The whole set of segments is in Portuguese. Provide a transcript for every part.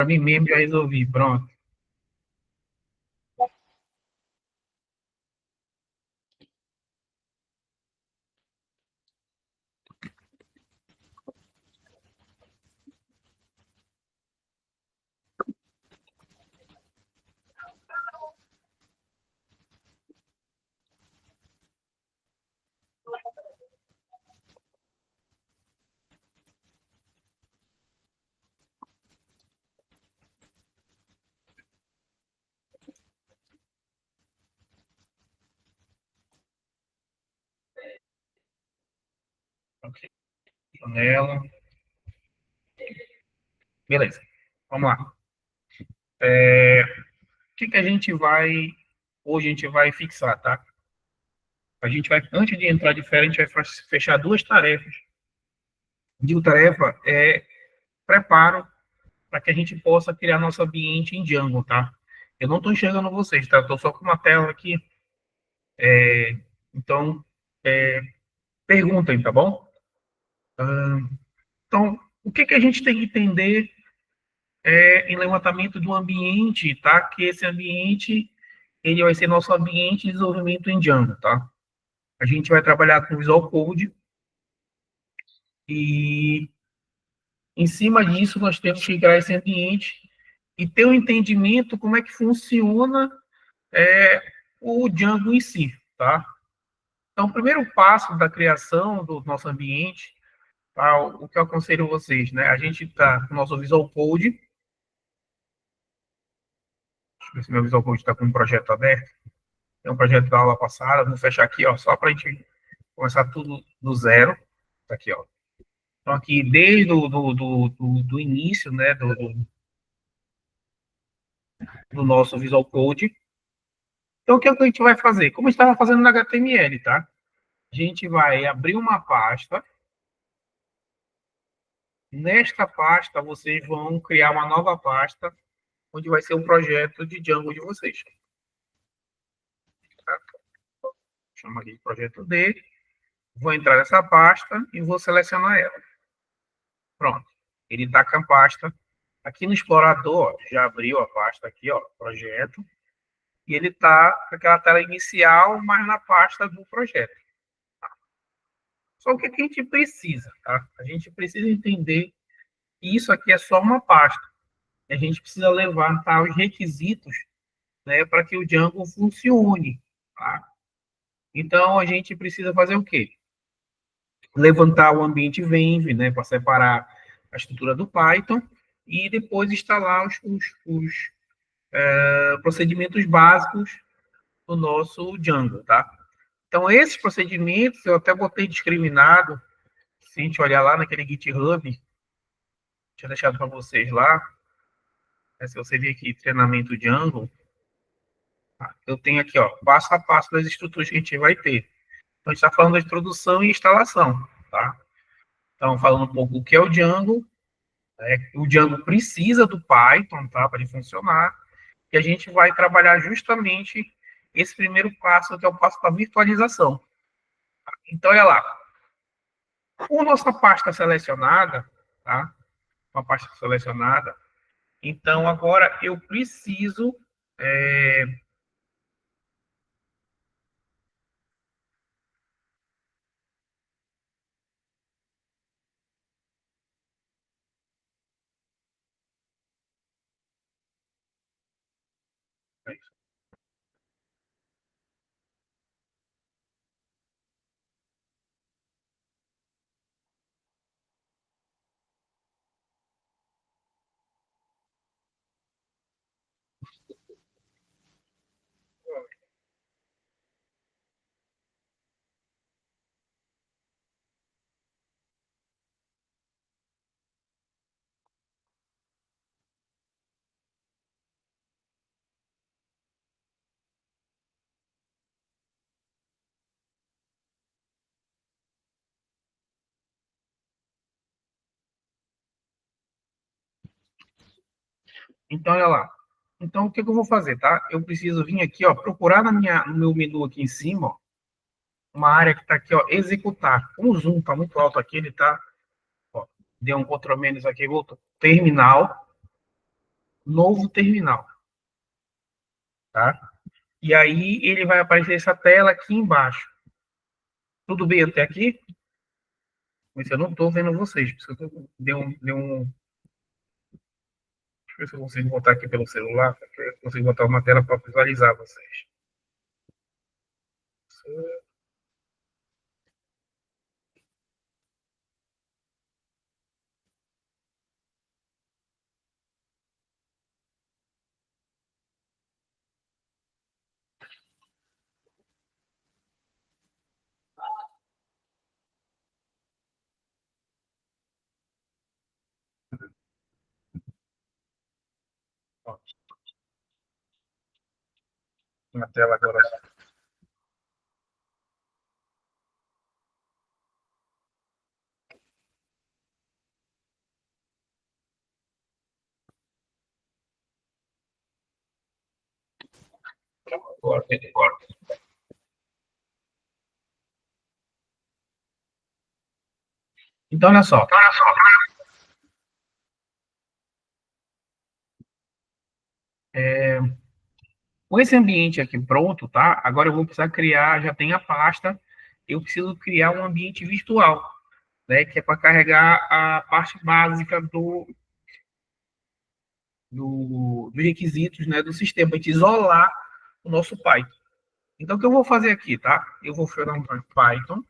Para mim mesmo já resolvi, pronto. Ok, janela. Beleza, vamos lá. O que a gente vai, hoje a gente vai fixar, tá? A gente vai, antes de entrar de férias, a gente vai fechar duas tarefas. Digo tarefa é preparo para que a gente possa criar nosso ambiente em Django, tá? Eu não estou enxergando vocês, tá? Estou só com uma tela aqui. Então, é, perguntem, tá bom? Então, o que a gente tem que entender em levantamento do ambiente, tá? Que esse ambiente, ele vai ser nosso ambiente de desenvolvimento em Django, tá? A gente vai trabalhar com Visual Code e, em cima disso, nós temos que criar esse ambiente e ter um entendimento como é que funciona é, o Django em si, tá? Então, o primeiro passo da criação do nosso ambiente, tá? O que eu aconselho vocês, né? A gente está com o nosso Visual Code. Deixa eu ver se meu Visual Code está com um projeto aberto. Tem um projeto da aula passada. Vou fechar aqui, ó, só para a gente começar tudo do zero. Tá aqui, ó. Então, aqui, desde do início, né, do nosso Visual Code. Então, o que é que a gente vai fazer? Como estava fazendo no HTML, tá? A gente vai abrir uma pasta. Nesta pasta, vocês vão criar uma nova pasta, onde vai ser um projeto de Django de vocês. Tá? Chama aqui de projeto D. Vou entrar nessa pasta e vou selecionar ela. Pronto. Ele está com a pasta. Aqui no explorador, ó, já abriu a pasta aqui, ó, projeto. E ele está com aquela tela inicial, mas na pasta do projeto. Só o que a gente precisa, tá? A gente precisa entender que isso aqui é só uma pasta. A gente precisa levantar os requisitos, né, para que o Django funcione, tá? Então, a gente precisa fazer o quê? Levantar o ambiente Venv, né, para separar a estrutura do Python e depois instalar os procedimentos básicos do nosso Django, tá? Então, esses procedimentos eu até botei discriminado. Se a gente olhar lá naquele GitHub, tinha deixado para vocês lá, né, se você vir aqui, treinamento Django, tá? Eu tenho aqui, ó, passo a passo das estruturas que a gente vai ter. Então, a gente está falando da introdução e instalação, tá? Então, falando um pouco o que é o Django, né? O Django precisa do Python, tá, para ele funcionar, e a gente vai trabalhar justamente esse primeiro passo, que é o passo da virtualização. Então, olha lá, com nossa pasta selecionada, tá? Uma pasta selecionada, então agora eu preciso então olha lá. Então o que eu vou fazer, tá? Eu preciso vir aqui, ó, procurar no meu menu aqui em cima, ó, uma área que está aqui, ó, executar. O zoom está muito alto aqui, ele está, ó, deu um Ctrl menos aqui, voltou. Terminal. novo terminal, tá? E aí ele vai aparecer essa tela aqui embaixo. Tudo bem até aqui? Mas eu não estou vendo vocês. Deixa eu ver se eu consigo botar aqui pelo celular, porque eu consigo botar uma tela para visualizar vocês. Ó, na tela agora. Agora, agora. Então, olha só. Com esse ambiente aqui pronto, tá? Agora eu vou precisar criar, já tem a pasta, eu preciso criar um ambiente virtual, né? Que é para carregar a parte básica dos requisitos, né? Do sistema, a gente isolar o nosso Python. Então, o que eu vou fazer aqui, tá? Eu vou fazer um Python,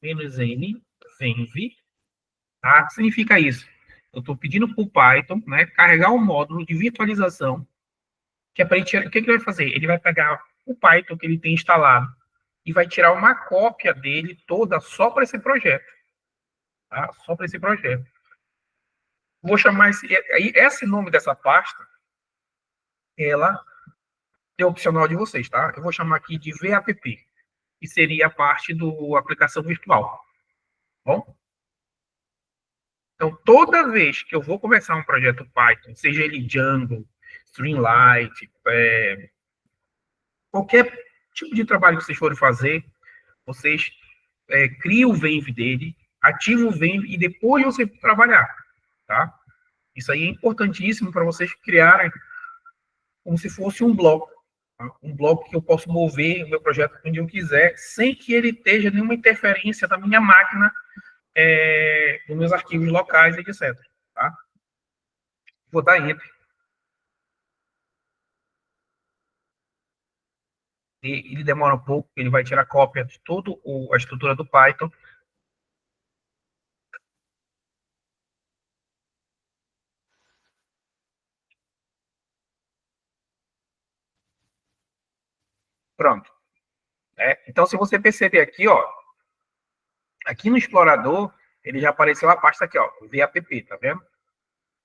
"-n", venv, tá? O que significa isso? Eu estou pedindo para o Python, né? Carregar um módulo de virtualização, que é para ele tirar, o que ele vai fazer? Ele vai pegar o Python que ele tem instalado e vai tirar uma cópia dele toda só para esse projeto, tá? Só para esse projeto. Vou chamar esse nome dessa pasta, ela é opcional de vocês, tá? Eu vou chamar aqui de VAPP, que seria a parte do aplicação virtual, tá bom? Então, toda vez que eu vou começar um projeto Python, seja ele Django, Streamlit, qualquer tipo de trabalho que vocês forem fazer, vocês criam o venv dele, ativam o venv e depois você trabalhar, tá? Isso aí é importantíssimo para vocês criarem como se fosse um bloco. Tá? Um bloco que eu posso mover o meu projeto onde eu quiser, sem que ele esteja nenhuma interferência da minha máquina, dos meus arquivos locais, etc. Tá? Vou dar Enter. Ele demora um pouco, ele vai tirar cópia de toda a estrutura do Python. Pronto. Então, se você perceber aqui, ó, aqui no explorador, ele já apareceu a pasta aqui, ó, VAPP, tá vendo?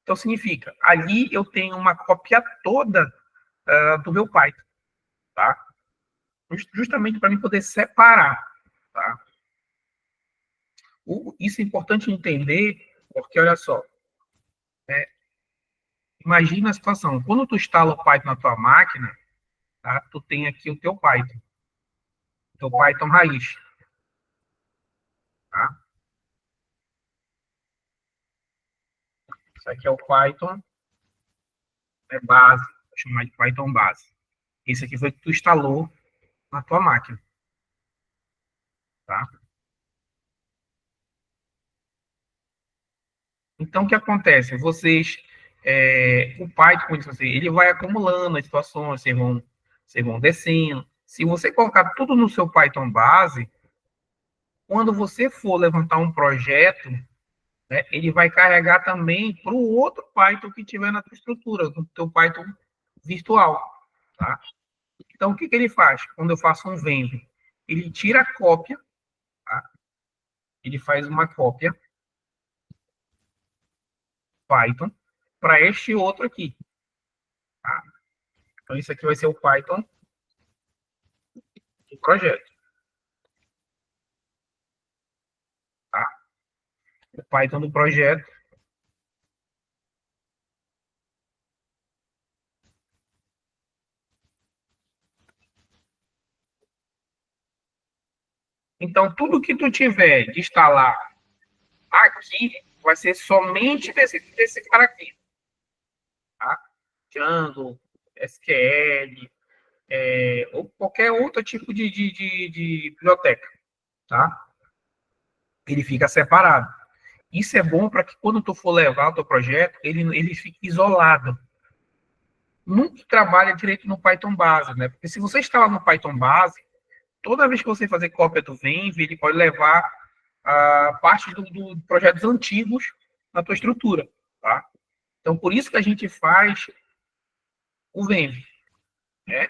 Então, significa, ali eu tenho uma cópia toda do meu Python, tá? Justamente para mim poder separar, tá? Isso é importante entender, porque, olha só, imagina a situação, quando tu instala o Python na tua máquina, tá? Tu tem aqui o teu Python raiz, tá? Isso aqui é o Python base, vou chamar de Python base. Esse aqui foi o que tu instalou na tua máquina, tá? Então, o que acontece? O Python, como eu disse, ele vai acumulando as situações, vocês vão descendo. Se você colocar tudo no seu Python base, quando você for levantar um projeto, né, ele vai carregar também para o outro Python que tiver na tua estrutura, no teu Python virtual, tá? Então, o que ele faz? Quando eu faço um venv, ele tira a cópia, tá? Ele faz uma cópia Python para este outro aqui, tá? Então, isso aqui vai ser o Python do projeto, tá? O Python do projeto. Então, tudo que tu tiver de instalar aqui vai ser somente desse cara aqui, tá? Django, SQL, ou qualquer outro tipo de biblioteca, tá? Ele fica separado. Isso é bom para que quando tu for levar o teu projeto, ele fique isolado. Nunca trabalha direito no Python base, né? Porque se você instalar no Python base, toda vez que você fazer cópia do Venv, ele pode levar a parte do projetos antigos na tua estrutura, tá? Então, por isso que a gente faz o Venv, né?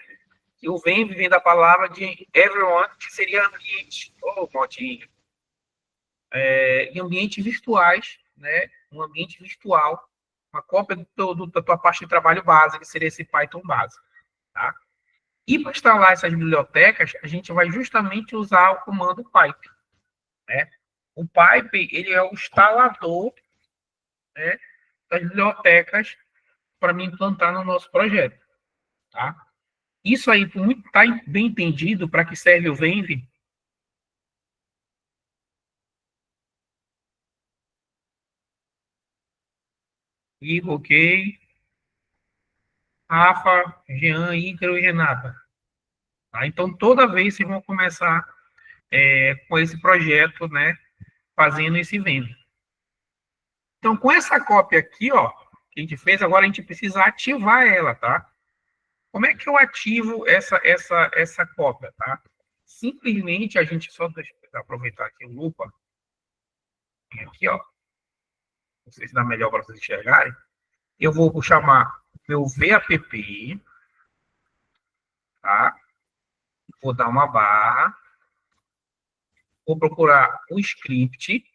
E o Venv vem da palavra de everyone, que seria ambiente, ou modinho, em ambientes virtuais, né? Um ambiente virtual, uma cópia da tua parte de trabalho base, que seria esse Python base, tá? E para instalar essas bibliotecas, a gente vai justamente usar o comando pipe, né? O pipe, ele é o instalador, né, das bibliotecas para me implantar no nosso projeto, tá? Isso aí está bem entendido para que serve o Venv? Igor, ok. Rafa, Jean, Ícaro e Renata. Tá? Então, toda vez vocês vão começar com esse projeto, né, fazendo esse Venv. Então, com essa cópia aqui, ó, que a gente fez, agora a gente precisa ativar ela, tá? Como é que eu ativo essa cópia, tá? Simplesmente a gente só deixa eu aproveitar aqui o lupa, aqui, ó, não sei se dá melhor para vocês enxergarem. Eu vou chamar meu VAPP, tá? Vou dar uma barra, vou procurar o script,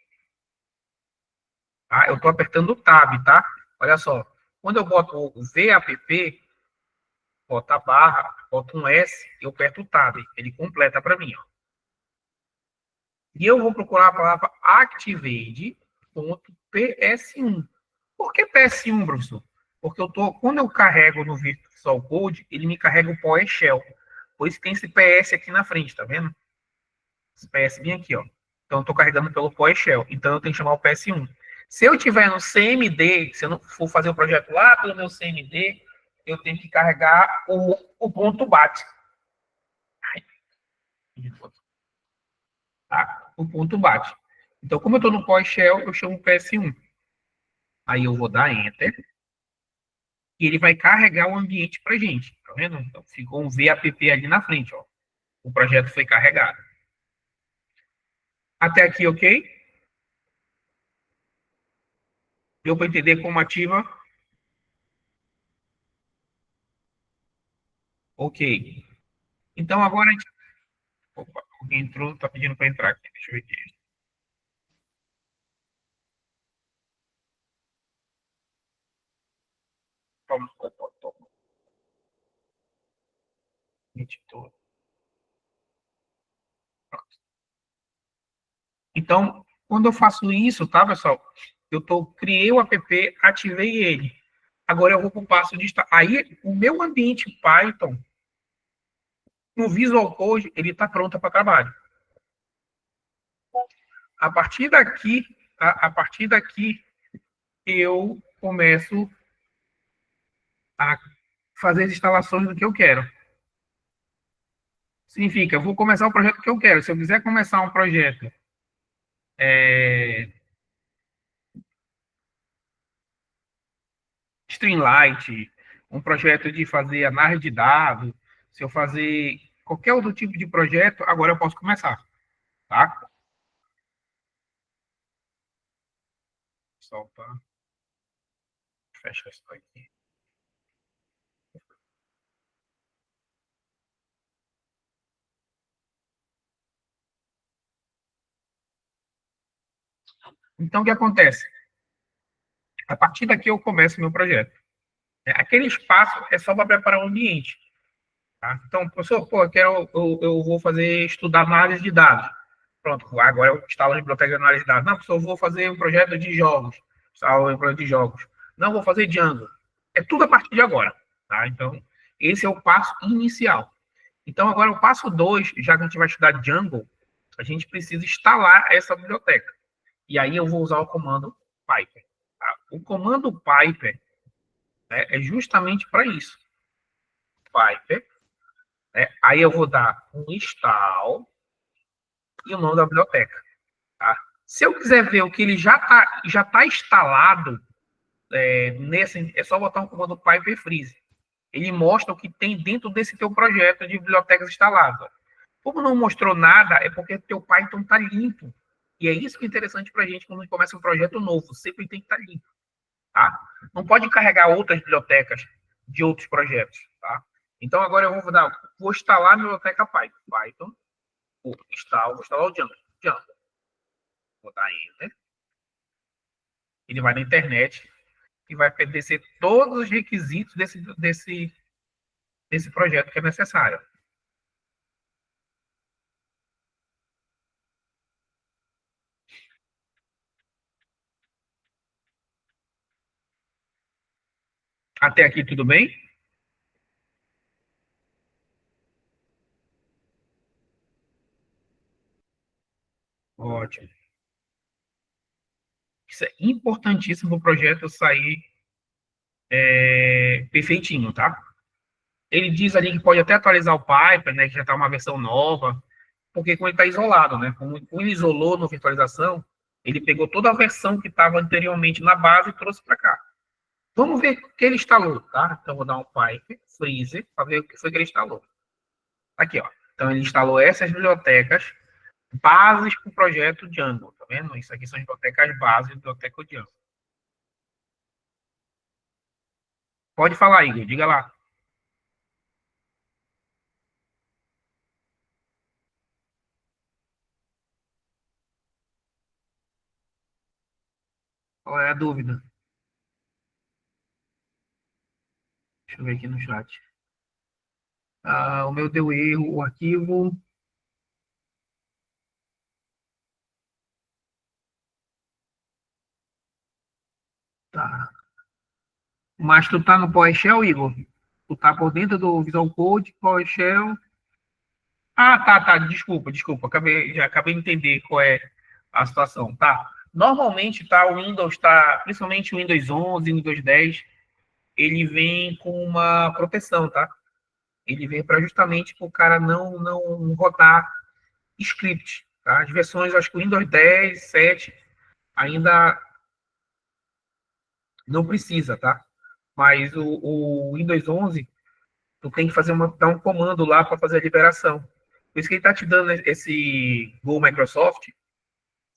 tá? Eu estou apertando o tab, tá? Olha só, quando eu boto o VAPP, boto a barra, boto um S, eu aperto o tab, ele completa para mim, ó. E eu vou procurar a palavra activate.ps1. Por que PS1, professor? Porque quando eu carrego no Visual Code, ele me carrega o PowerShell. Por isso tem esse PS aqui na frente, tá vendo? Esse PS bem aqui, ó. Então eu estou carregando pelo PowerShell. Então eu tenho que chamar o PS1. Se eu tiver no CMD, se eu não for fazer o projeto lá pelo meu CMD, eu tenho que carregar o ponto BAT. Tá? O ponto BAT. Então, como eu estou no PowerShell, eu chamo PS1. Aí eu vou dar Enter e ele vai carregar o ambiente para gente. Tá vendo? Então, ficou um VAPP ali na frente, ó. O projeto foi carregado. Até aqui, ok? Deu para entender como ativa? Ok. Então, agora a gente... Opa, alguém entrou, está pedindo para entrar aqui. Deixa eu ver aqui. Toma, toma, toma. Editor. Então, quando eu faço isso, tá, pessoal? Criei o app, ativei ele. Agora eu vou para o passo de... Aí, o meu ambiente Python, no Visual Code, ele está pronto para trabalho. A partir daqui, tá? A partir daqui, eu começo a fazer as instalações do que eu quero. Significa, eu vou começar o projeto que eu quero. Se eu quiser começar um projeto Streamlight, um projeto de fazer análise de dados, se eu fazer qualquer outro tipo de projeto, agora eu posso começar, tá? Solta, fecha isso aqui. Então, o que acontece? A partir daqui eu começo o meu projeto. Aquele espaço é só para preparar o ambiente. Tá? Então, professor, pô, eu vou fazer estudar análise de dados. Pronto, agora eu instalo a biblioteca de análise de dados. Não, professor, eu vou fazer um projeto de jogos. Instalo um projeto de jogos. Não, vou fazer Django. É tudo a partir de agora. Tá? Então, esse é o passo inicial. Então, agora o passo 2, já que a gente vai estudar Django, a gente precisa instalar essa biblioteca. E aí eu vou usar o comando Piper. Tá? O comando Piper, né? É justamente para isso. Piper, né? Aí eu vou dar um install e o nome da biblioteca. Tá? Se eu quiser ver o que ele já tá instalado, é só botar um comando Piper Freeze. Ele mostra o que tem dentro desse teu projeto de bibliotecas instaladas. Como não mostrou nada, é porque teu Python está limpo. E é isso que é interessante para a gente quando a gente começa um projeto novo. Sempre tem que estar tá limpo. Tá? Não pode carregar outras bibliotecas de outros projetos. Tá? Então, agora eu vou instalar a biblioteca Python. Python, vou instalar o Django. Django. Vou dar Enter. Ele vai na internet e vai descer todos os requisitos desse projeto que é necessário. Até aqui tudo bem? Ótimo. Isso é importantíssimo para o projeto sair perfeitinho, tá? Ele diz ali que pode até atualizar o Piper, né, que já está uma versão nova, porque como ele está isolado, né? Como ele isolou na virtualização, ele pegou toda a versão que estava anteriormente na base e trouxe para cá. Vamos ver o que ele instalou, tá? Então, vou dar um Piper Freezer para ver o que foi que ele instalou. Aqui, ó. Então, ele instalou essas bibliotecas bases para o projeto Django, tá vendo? Isso aqui são as bibliotecas bases do biblioteca Django. Pode falar, Igor, diga lá. Qual é a dúvida? Deixa eu ver aqui no chat. O meu deu erro, o arquivo. Tá. Mas tu tá no PowerShell, Igor? Tu tá por dentro do Visual Code, PowerShell. Ah, tá. Desculpa. Já acabei de entender qual é a situação. Tá. Normalmente, tá, o Windows tá, principalmente o Windows 11, Windows 10, ele vem com uma proteção, tá? Ele vem para justamente o cara não rodar script, tá? As versões, acho que o Windows 10, 7 ainda não precisa, tá? Mas o Windows 11, tu tem que dar um comando lá para fazer a liberação. Por isso que ele está te dando esse Go Microsoft,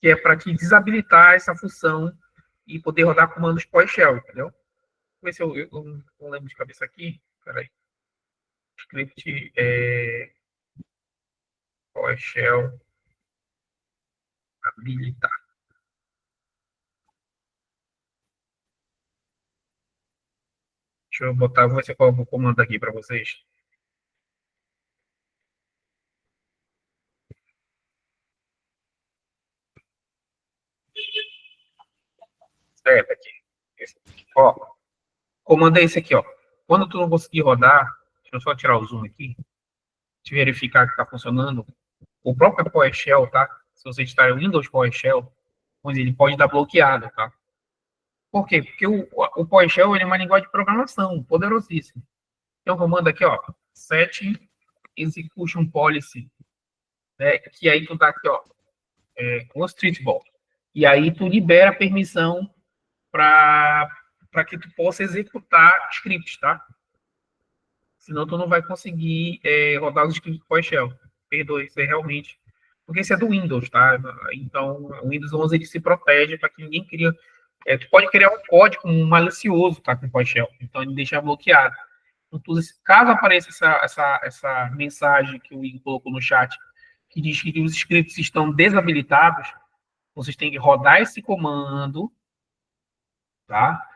que é para te desabilitar essa função e poder rodar comandos PowerShell, entendeu? Vou ver se eu não lembro de cabeça aqui. Peraí. Script PowerShell habilitar. Deixa eu botar, vou ver se eu coloco o comando aqui para vocês. Certo, aqui. Ó, comando é esse aqui, ó. Quando tu não conseguir rodar, deixa eu só tirar o zoom aqui, te verificar que está funcionando. O próprio PowerShell, tá? Se você instalar o Windows PowerShell, onde ele pode dar bloqueado, tá? Por quê? Porque o PowerShell ele é uma linguagem de programação poderosíssima. Tem um comando aqui, ó, set execution policy, né? Que aí tu dá aqui, ó, um streetball. E aí tu libera a permissão para que tu possa executar scripts, tá? Senão tu não vai conseguir rodar os scripts PowerShell. Perdoe, isso é realmente. Porque esse é do Windows, tá? Então, o Windows 11 ele se protege para que ninguém crie. Tu pode criar um código malicioso, tá? Com PowerShell. Então, ele deixa bloqueado. Então, caso apareça essa mensagem que o Igor colocou no chat, que diz que os scripts estão desabilitados, vocês têm que rodar esse comando, tá?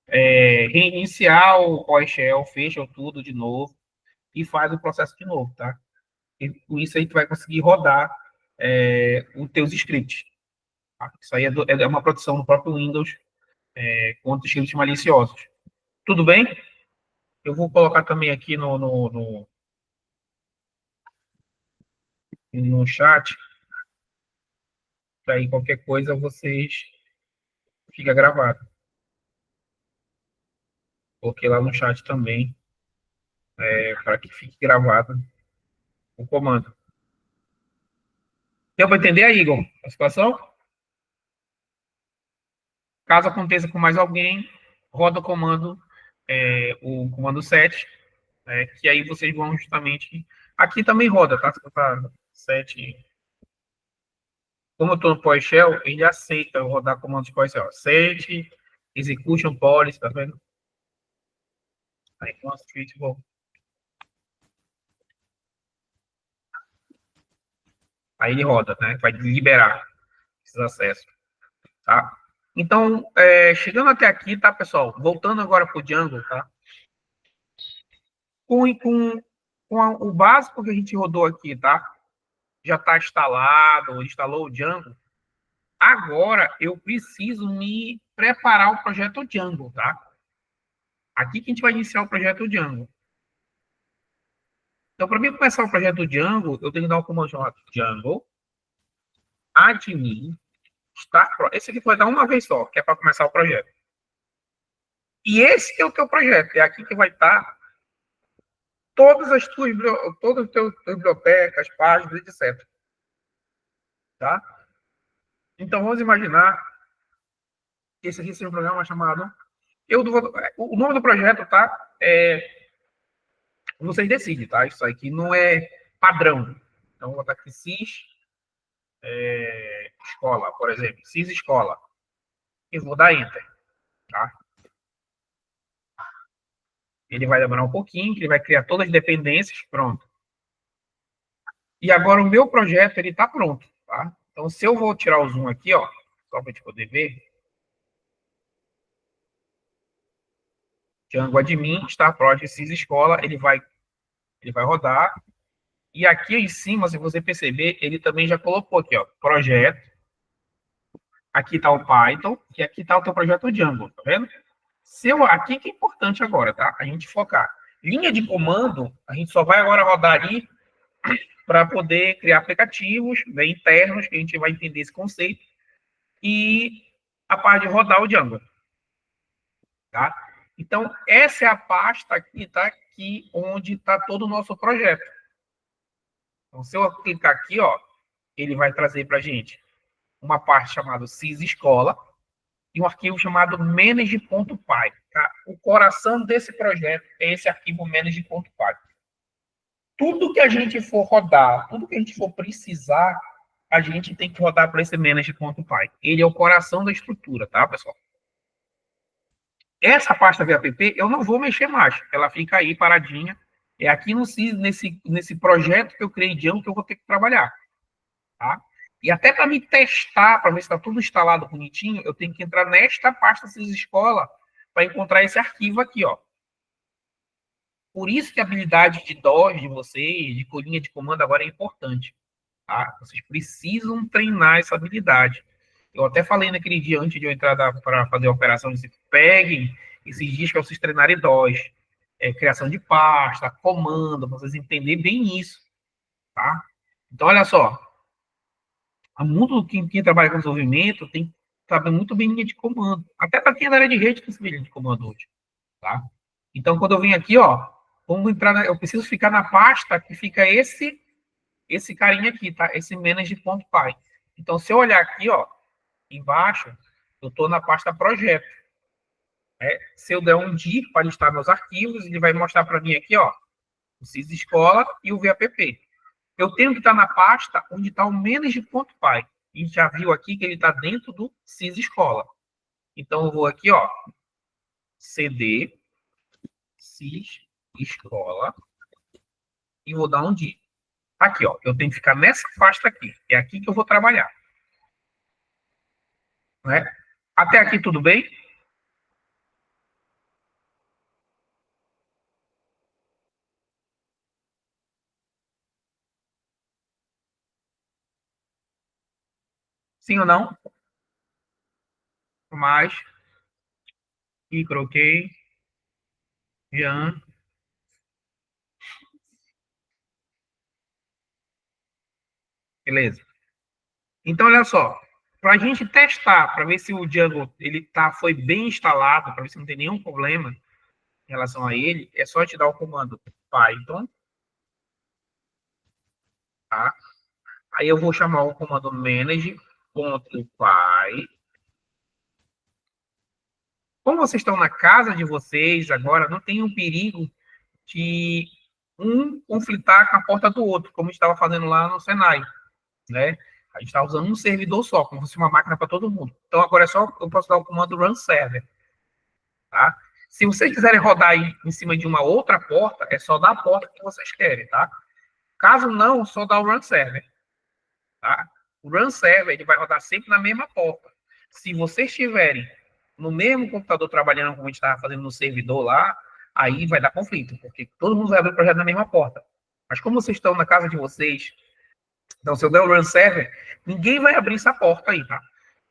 Reiniciar o PowerShell, fecha tudo de novo e faz o processo de novo, tá? E com isso aí tu vai conseguir rodar os teus scripts. Tá? Isso aí é uma produção do próprio Windows contra scripts maliciosos. Tudo bem? Eu vou colocar também aqui no chat, para aí qualquer coisa vocês fica gravado. Coloquei lá no chat também, para que fique gravado o comando. Deu para entender aí, Igor, a situação? Caso aconteça com mais alguém, roda o comando set, que aí vocês vão justamente. Aqui também roda, tá? Se botar set. Como eu estou no PowerShell, ele aceita rodar comandos PowerShell. Set, execution policy, tá vendo? Aí, aí ele roda, né? Vai liberar esses acessos, tá? Então, chegando até aqui, tá, pessoal? Voltando agora para o Django, tá? O básico que a gente rodou aqui, tá? Já está instalado, instalou o Django. Agora eu preciso me preparar o projeto Django, tá? Aqui que a gente vai iniciar o projeto Django. Então, para mim começar o projeto Django, eu tenho que dar um comando chamado Django admin start pro. Esse aqui vai dar uma vez só, que é para começar o projeto. E esse é o teu projeto. É aqui que vai estar todas as tuas bibliotecas, páginas, etc. Tá? Então, vamos imaginar que esse aqui seja um programa chamado... o nome do projeto, tá? Vocês decidem, tá? Isso aqui não é padrão. Então, vou botar aqui sys escola, por exemplo. Sys escola. E vou dar enter, tá? Ele vai demorar um pouquinho, que ele vai criar todas as dependências, pronto. E agora o meu projeto, ele tá pronto, tá? Então, se eu vou tirar o zoom aqui, ó, só para a gente poder ver, Django admin, Star Project, Sys escola, ele vai rodar. E aqui em cima, se você perceber, ele também já colocou aqui, ó, projeto. Aqui está o Python e aqui está o teu projeto Django, tá vendo? Aqui que é importante agora, tá? A gente focar. Linha de comando, a gente só vai agora rodar ali para poder criar aplicativos, né, internos, que a gente vai entender esse conceito, e a parte de rodar o Django, tá? Então, essa é a pasta aqui, tá? Aqui onde está todo o nosso projeto. Então, se eu clicar aqui, ó, ele vai trazer para a gente uma parte chamada Sys Escola e um arquivo chamado manage.py. Tá? O coração desse projeto é esse arquivo manage.py. Tudo que a gente for rodar, tudo que a gente for precisar, a gente tem que rodar para esse manage.py. Ele é o coração da estrutura, tá, pessoal? Essa pasta VAPP eu não vou mexer mais, ela fica aí paradinha. É aqui nesse projeto que eu criei Django que eu vou ter que trabalhar, tá? E até para me testar, para ver se está tudo instalado bonitinho, eu tenho que entrar nesta pasta Sys Escola para encontrar esse arquivo aqui, ó. Por isso que a habilidade de DOS de vocês, de colinha de comando agora é importante, tá? Vocês precisam treinar essa habilidade. Eu até falei naquele dia, antes de eu entrar para fazer a operação, disse, peguem esses dias para vocês treinarem DOS. Criação de pasta, comando, para vocês entenderem bem isso, tá? Então, olha só. Quem trabalha com desenvolvimento tem que saber muito bem linha de comando. Até para quem é da área de rede tem que saber linha de comando hoje, tá? Então, quando eu venho aqui, ó, eu preciso ficar na pasta que fica esse carinha aqui, tá? Esse manage.py. Então, se eu olhar aqui, ó, embaixo, eu estou na pasta projeto. Se eu der um dir para listar meus arquivos, ele vai mostrar para mim aqui, ó, o Sys Escola e o VAPP. Eu tenho que estar na pasta onde está o manage.py. A gente já viu aqui que ele está dentro do Sys Escola. Então, eu vou aqui, ó, cd Sys Escola e vou dar um dir. Aqui, ó, eu tenho que ficar nessa pasta aqui. É aqui que eu vou trabalhar. Né? Até aqui tudo bem? Sim ou não? Mais. Micro, ok. Jean. Beleza. Então, olha só. Para a gente testar, para ver se o Django foi bem instalado, para ver se não tem nenhum problema, em relação a ele, é só te dar o comando Python, tá? Aí eu vou chamar o comando manage.py. Como vocês estão na casa de vocês agora, não tem um perigo de um conflitar com a porta do outro, como a gente estava fazendo lá no Senai, né? A gente está usando um servidor só, como se fosse uma máquina para todo mundo. Então agora é só eu posso dar o comando run server, tá? Se vocês quiserem rodar aí em cima de uma outra porta, é só dar a porta que vocês querem, tá? Caso não, só dá o run server, tá? O run server ele vai rodar sempre na mesma porta. Se vocês estiverem no mesmo computador trabalhando como a gente estava fazendo no servidor lá, aí vai dar conflito, porque todo mundo vai abrir o projeto na mesma porta. Mas como vocês estão na casa de vocês, então se eu der o run server, ninguém vai abrir essa porta aí, tá?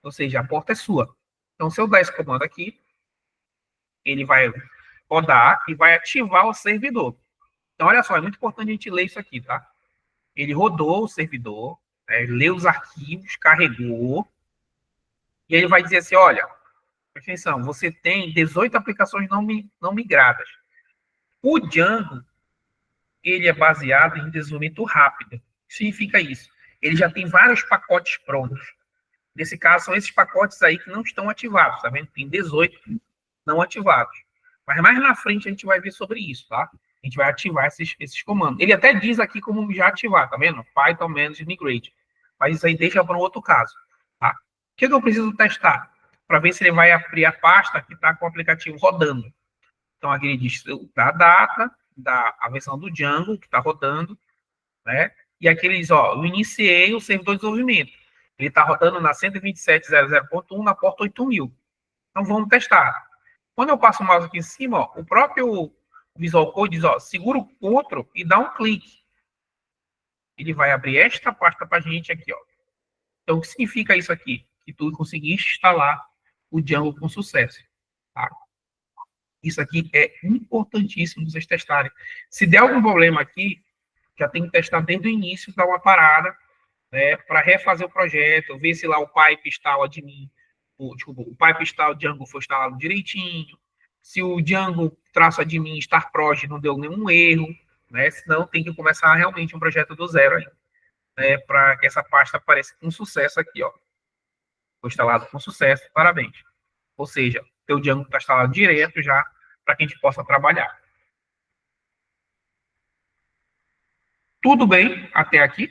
Ou seja, a porta é sua. Então se eu dar esse comando aqui, ele vai rodar e vai ativar o servidor. Então olha só, é muito importante a gente ler isso aqui, tá? Ele rodou o servidor, leu os arquivos, carregou, e ele vai dizer assim, olha, presta atenção, você tem 18 aplicações não migradas. O Django, ele é baseado em desenvolvimento rápido. O que significa isso? Ele já tem vários pacotes prontos. Nesse caso, são esses pacotes aí que não estão ativados, tá vendo? Tem 18 não ativados. Mas mais na frente a gente vai ver sobre isso, tá? A gente vai ativar esses comandos. Ele até diz aqui como já ativar, tá vendo? Python Manage Migrate. Mas isso aí deixa para um outro caso, tá? O que eu preciso testar? Para ver se ele vai abrir a pasta que está com o aplicativo rodando. Então, aqui ele diz da data, da versão do Django que está rodando, né? E aqui ele diz, ó, eu iniciei o servidor de desenvolvimento. Ele está rodando na 127.00.1 na porta 8000. Então, vamos testar. Quando eu passo o mouse aqui em cima, ó, o próprio Visual Code diz, ó, segura o Ctrl e dá um clique. Ele vai abrir esta pasta para a gente aqui, ó. Então, o que significa isso aqui? Que tu conseguiste instalar o Django com sucesso, tá? Isso aqui é importantíssimo vocês testarem. Se der algum problema aqui, já tem que testar desde o início, dar uma parada, né, para refazer o projeto, ver se lá o pipe install admin, o pipe install Django foi instalado direitinho, se o Django traço admin star proj não deu nenhum erro, né, senão tem que começar realmente um projeto do zero aí, né, para que essa pasta apareça com sucesso aqui, ó. Foi instalado com sucesso, parabéns. Ou seja, teu Django está instalado direto já para que a gente possa trabalhar. Tudo bem até aqui?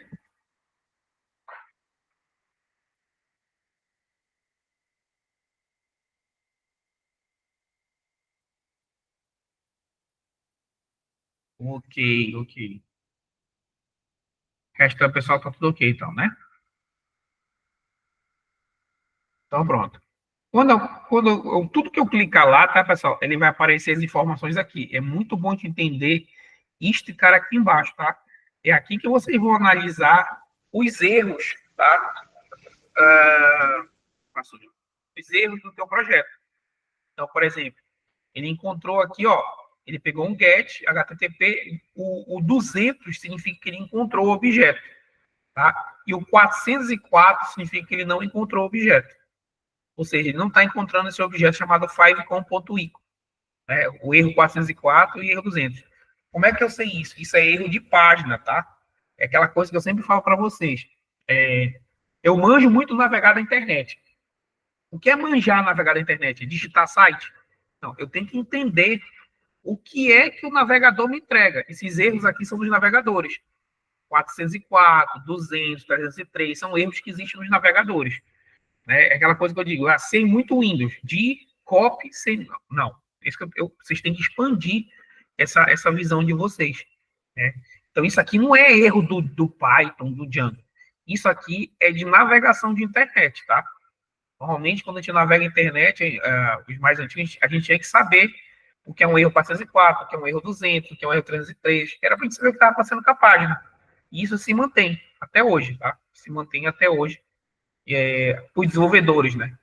Ok, ok. O resto do pessoal tá tudo ok, então, né? Então, pronto. Tudo que eu clicar lá, tá, pessoal? Ele vai aparecer as informações aqui. É muito bom de entender este cara aqui embaixo, tá? É aqui que vocês vão analisar os erros, tá? Os erros do teu projeto. Então, por exemplo, ele encontrou aqui, ó, ele pegou um get, HTTP, o 200 significa que ele encontrou o objeto, tá? E o 404 significa que ele não encontrou o objeto. Ou seja, ele não está encontrando esse objeto chamado fivecom.ico, né? O erro 404 e erro 200. Como é que eu sei isso? Isso é erro de página, tá? É aquela coisa que eu sempre falo para vocês. Eu manjo muito navegar da internet. O que é manjar navegar da internet? Digitar site? Não, eu tenho que entender o que é que o navegador me entrega. Esses erros aqui são dos navegadores. 404, 200, 303, são erros que existem nos navegadores. Né? É aquela coisa que eu digo, sei muito Windows, de copy, sei... Não, isso que vocês têm que expandir essa visão de vocês. Né? Então, isso aqui não é erro do Python, do Django. Isso aqui é de navegação de internet, tá? Normalmente, quando a gente navega a internet, os mais antigos, a gente tinha que saber o que é um erro 404, o que é um erro 200, o que é um erro 303, que era para a gente saber o que estava passando com a página. E isso se mantém até hoje, tá? Se mantém até hoje os desenvolvedores, né?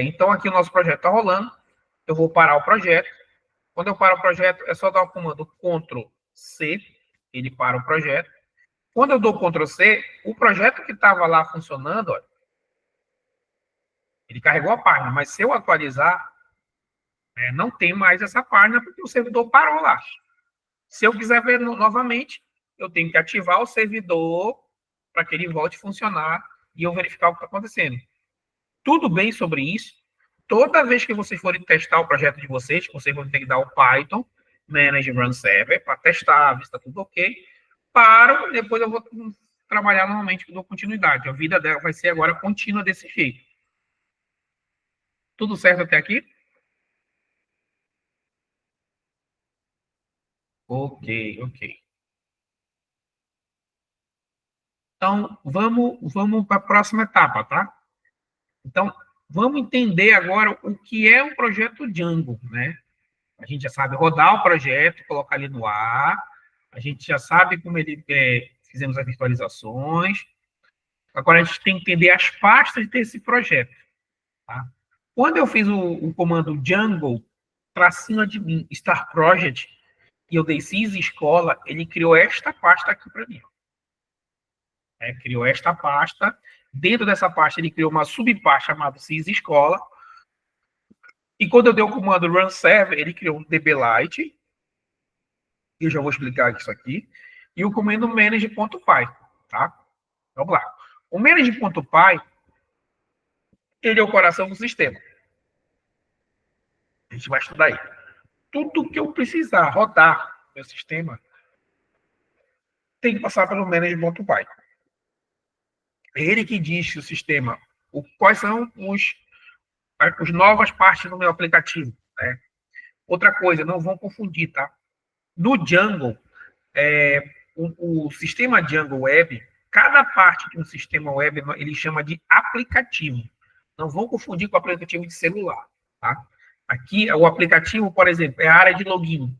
Então, aqui o nosso projeto está rolando. Eu vou parar o projeto. Quando eu paro o projeto, é só dar o comando Ctrl C, ele para o projeto. Quando eu dou Ctrl C, o projeto que estava lá funcionando, ó, ele carregou a página, mas se eu atualizar, Não tem mais essa página porque o servidor parou lá. Se eu quiser ver novamente, eu tenho que ativar o servidor para que ele volte a funcionar e eu verificar o que está acontecendo. Tudo bem sobre isso. Toda vez que vocês forem testar o projeto de vocês vão ter que dar o Python Manage Run Server para testar, ver se está tudo ok. Paro, depois eu vou trabalhar normalmente, dou continuidade. A vida dela vai ser agora contínua desse jeito. Tudo certo até aqui? Ok, ok. Então, vamos para a próxima etapa, tá? Então, vamos entender agora o que é um projeto Django, né? A gente já sabe rodar o projeto, colocar ele no ar, a gente já sabe como ele fizemos as virtualizações. Agora a gente tem que entender as pastas desse projeto, tá? Quando eu fiz o comando Django, tracinho admin, Start Project, e eu dei sys escola, ele criou esta pasta aqui para mim. Criou esta pasta. Dentro dessa pasta, ele criou uma subpasta chamada sys escola. E quando eu dei o comando run server, ele criou um dblite. Eu já vou explicar isso aqui. E o comando manage.py, tá? Vamos lá. O manage.py, ele é o coração do sistema. A gente vai estudar aí. Tudo que eu precisar rodar no meu sistema tem que passar pelo manage.py. É ele que diz o sistema, quais são as novas partes do meu aplicativo, né? Outra coisa, não vão confundir, tá? No Django, o sistema Django Web, cada parte de um sistema web ele chama de aplicativo. Não vão confundir com o aplicativo de celular, tá? Aqui, o aplicativo, por exemplo, é a área de login.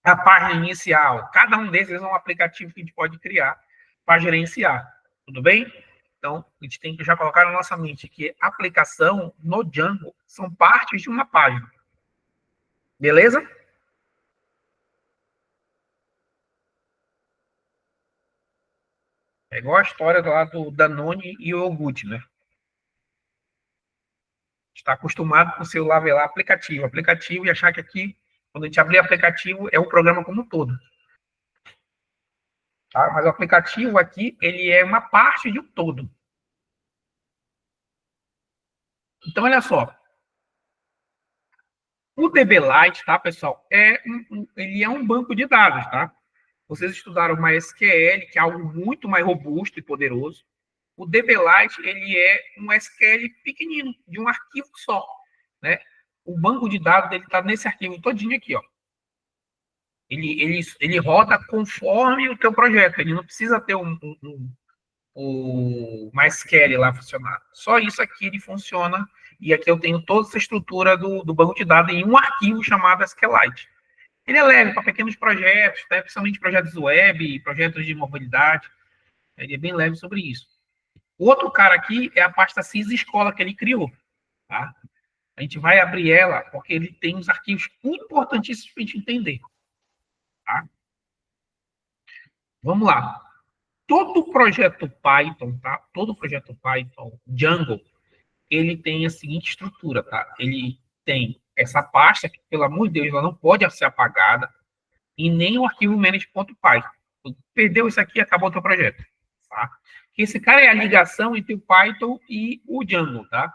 A página inicial, cada um desses é um aplicativo que a gente pode criar para gerenciar, tudo bem? Então, a gente tem que já colocar na nossa mente que aplicação no Django são partes de uma página. Beleza? É igual a história lá do Danone e o iogurte, né? Está acostumado com o celular ver lá aplicativo, e achar que aqui, quando a gente abrir aplicativo, é o programa como um todo. Tá? Mas o aplicativo aqui, ele é uma parte de um todo. Então, olha só. O DBLite, tá, pessoal, ele é um banco de dados, tá? Vocês estudaram o MySQL, que é algo muito mais robusto e poderoso. O DBLite, ele é um SQL pequenino, de um arquivo só, né? O banco de dados dele está nesse arquivo todinho aqui, ó. Ele roda conforme o teu projeto. Ele não precisa ter o MySQL lá funcionar. Só isso aqui ele funciona. E aqui eu tenho toda essa estrutura do banco de dados em um arquivo chamado SQLite. Ele é leve para pequenos projetos, né, principalmente projetos web, projetos de mobilidade. Ele é bem leve sobre isso. O outro cara aqui é a pasta sys escola que ele criou. Tá? A gente vai abrir ela porque ele tem uns arquivos importantíssimos para a gente entender. Tá? Vamos lá. Todo projeto Python, tá? Todo projeto Python, Django, ele tem a seguinte estrutura, tá? Ele tem essa pasta que, pelo amor de Deus, ela não pode ser apagada e nem o arquivo manage.py. Perdeu isso aqui, acabou o teu projeto, tá? Esse cara é a ligação entre o Python e o Django, tá?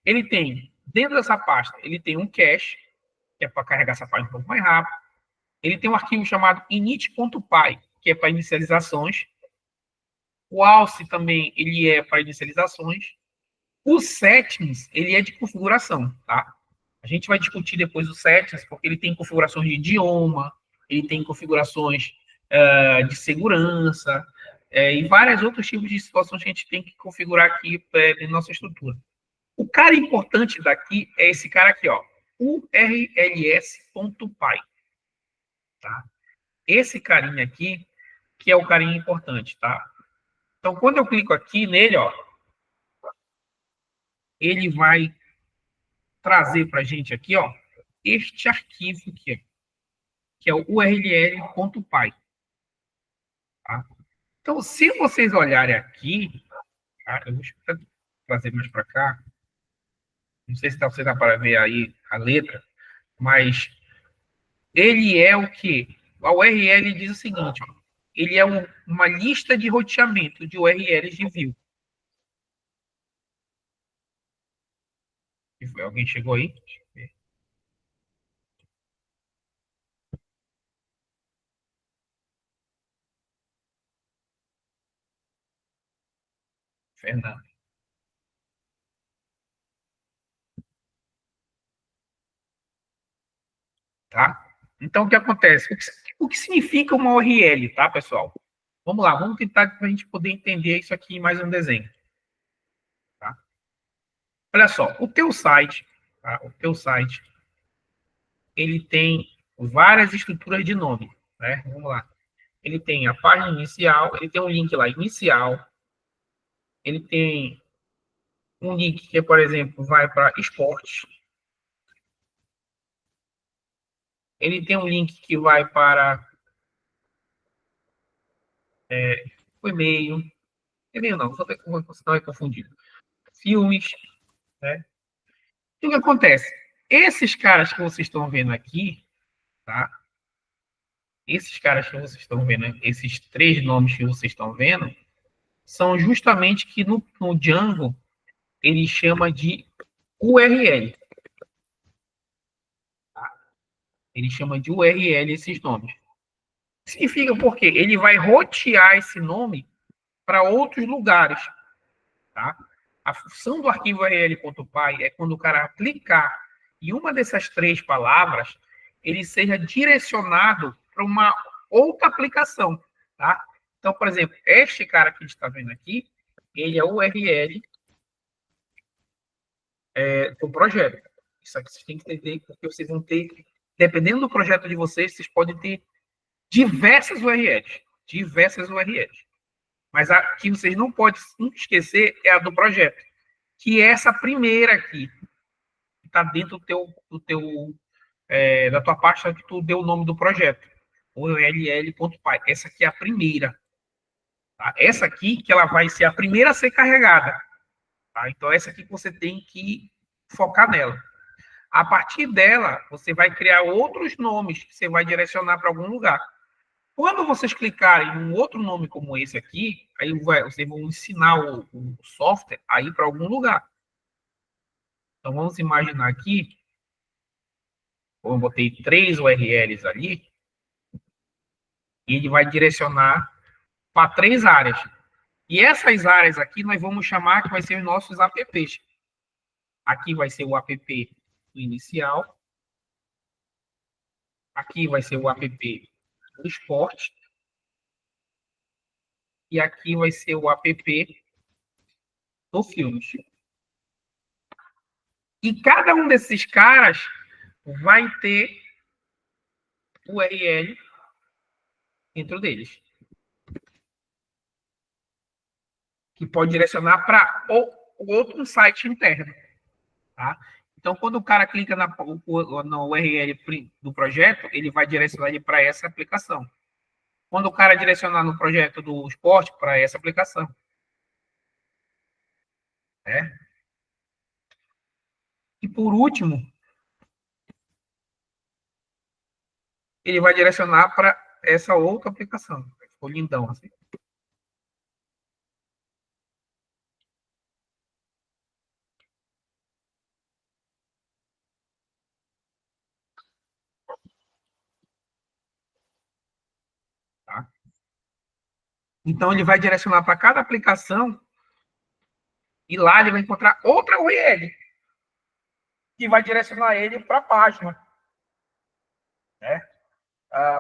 Ele tem, dentro dessa pasta, ele tem um cache, que é para carregar essa página um pouco mais rápido. Ele tem um arquivo chamado init.py, que é para inicializações. O alce também, ele é para inicializações. O settings, ele é de configuração, tá? A gente vai discutir depois os settings, porque ele tem configurações de idioma, ele tem configurações de segurança, e vários outros tipos de situações que a gente tem que configurar aqui em nossa estrutura. O cara importante daqui é esse cara aqui, ó, urls.py. Tá? Esse carinha aqui, que é o carinha importante, tá? Então, quando eu clico aqui nele, ó, ele vai trazer para a gente aqui, ó, este arquivo aqui, que é o url.py. Tá? Então, se vocês olharem aqui, tá? Eu vou trazer mais para cá. Não sei se você dá para ver aí a letra, mas ele é o quê? A URL diz o seguinte, ó, ele é uma lista de roteamento de URLs de view. Alguém chegou aí? Fernando. Tá? Então, o que acontece? O que significa uma URL, tá, pessoal? Vamos lá, vamos tentar para a gente poder entender isso aqui em mais um desenho. Tá? Olha só, o teu site, tá? O teu site, ele tem várias estruturas de nome, né? Vamos lá. Ele tem a página inicial, ele tem um link lá inicial, ele tem um link que, por exemplo, vai para esportes, ele tem um link que vai para o e-mail, e-mail não, só não é confundido, filmes, né? E o que acontece? Esses caras que vocês estão vendo aqui, tá? Esses caras que vocês estão vendo, esses três nomes que vocês estão vendo, são justamente que no Django ele chama de URL. Tá? Ele chama de URL esses nomes. Significa porque ele vai rotear esse nome para outros lugares. Tá? A função do arquivo url.py é quando o cara clicar em uma dessas três palavras, ele seja direcionado para uma outra aplicação. Tá? Então, por exemplo, este cara que a gente está vendo aqui, ele é o URL do projeto. Isso aqui vocês têm que entender, porque vocês vão ter, dependendo do projeto de vocês, vocês podem ter diversas URLs. Diversas URLs. Mas a que vocês não podem esquecer é a do projeto, que é essa primeira aqui, que está dentro da tua pasta que tu deu o nome do projeto, o ull.py. Essa aqui é a primeira. Tá? Essa aqui que ela vai ser a primeira a ser carregada. Tá? Então, essa aqui que você tem que focar nela. A partir dela, você vai criar outros nomes que você vai direcionar para algum lugar. Quando vocês clicarem em um outro nome como esse aqui, aí vocês vão ensinar o software a ir para algum lugar. Então, vamos imaginar aqui, eu botei 3 URLs ali, e ele vai direcionar para 3 áreas. E essas áreas aqui nós vamos chamar que vai ser os nossos apps. Aqui vai ser o app inicial, aqui vai ser o app do esporte, e aqui vai ser o app do filmes. E cada um desses caras vai ter URL dentro deles, que pode direcionar para outro site interno. Tá? Então, quando o cara clica na URL do projeto, ele vai direcionar ele para essa aplicação. Quando o cara direcionar no projeto do esporte, para essa aplicação. Né? E por último, ele vai direcionar para essa outra aplicação. Ficou lindão assim. Tá? Então, ele vai direcionar para cada aplicação e lá ele vai encontrar outra URL que vai direcionar ele para a página. Né?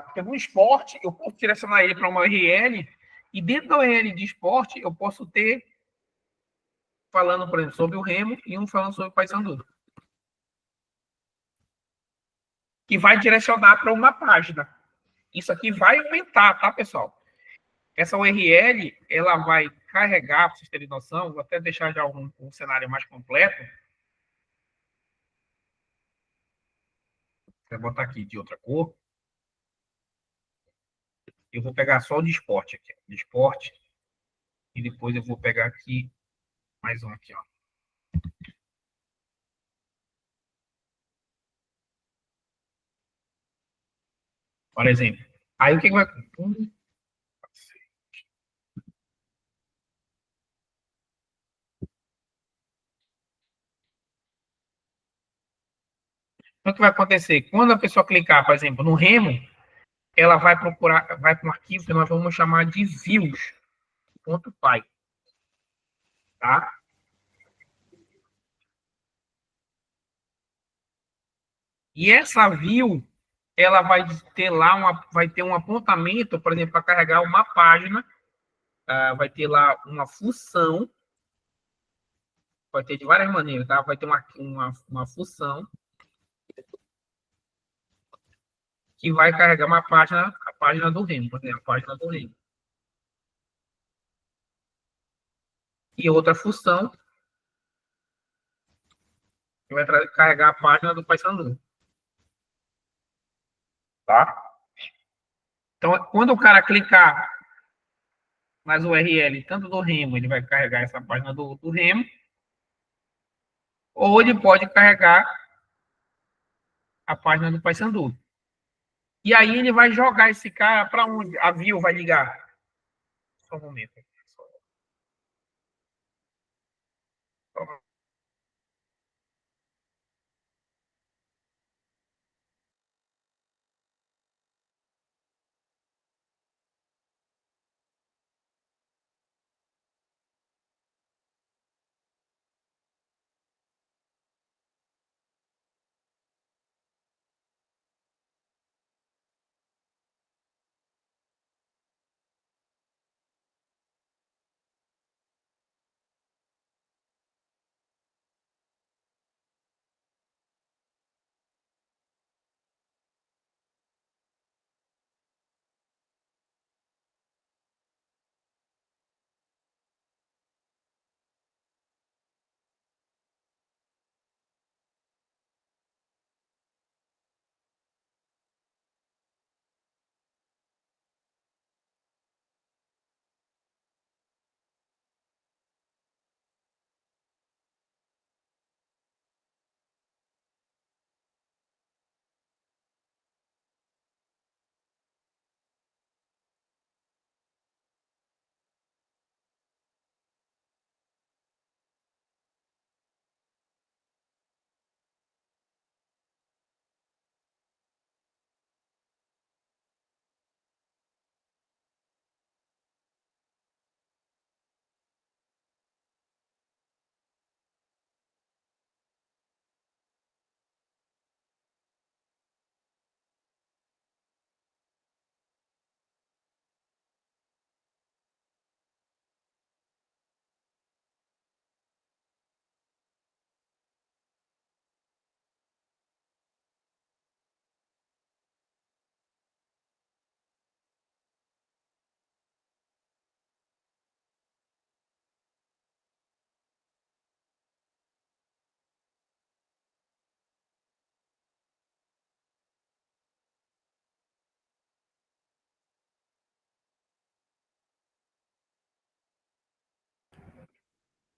Porque no esporte, eu posso direcionar ele para uma URL e dentro da URL de esporte, eu posso ter falando, por exemplo, sobre o Remo e um falando sobre o Paysandu. Que vai direcionar para uma página. Isso aqui vai aumentar, tá, pessoal? Essa URL, ela vai carregar, para vocês terem noção, vou até deixar já um cenário mais completo. Vou botar aqui de outra cor. Eu vou pegar só o de esporte aqui, de esporte, e depois eu vou pegar aqui mais um aqui, ó. por exemplo. Aí o que vai... Então, o que vai acontecer? Quando a pessoa clicar, por exemplo, no Remo, ela vai procurar, vai para um arquivo que nós vamos chamar de views.py, tá? E essa view, ela vai ter lá vai ter um apontamento, por exemplo, para carregar uma página, vai ter lá uma função, vai ter de várias maneiras, tá? Vai ter uma função que vai carregar uma página, a página do Remo, por exemplo, a página do Remo. E outra função que vai carregar a página do Paysandu, tá? Então, quando o cara clicar nas URL, tanto do Remo, ele vai carregar essa página do Remo, ou ele pode carregar a página do Paysandu. E aí ele vai jogar esse cara para onde? A view vai ligar. Só um momento.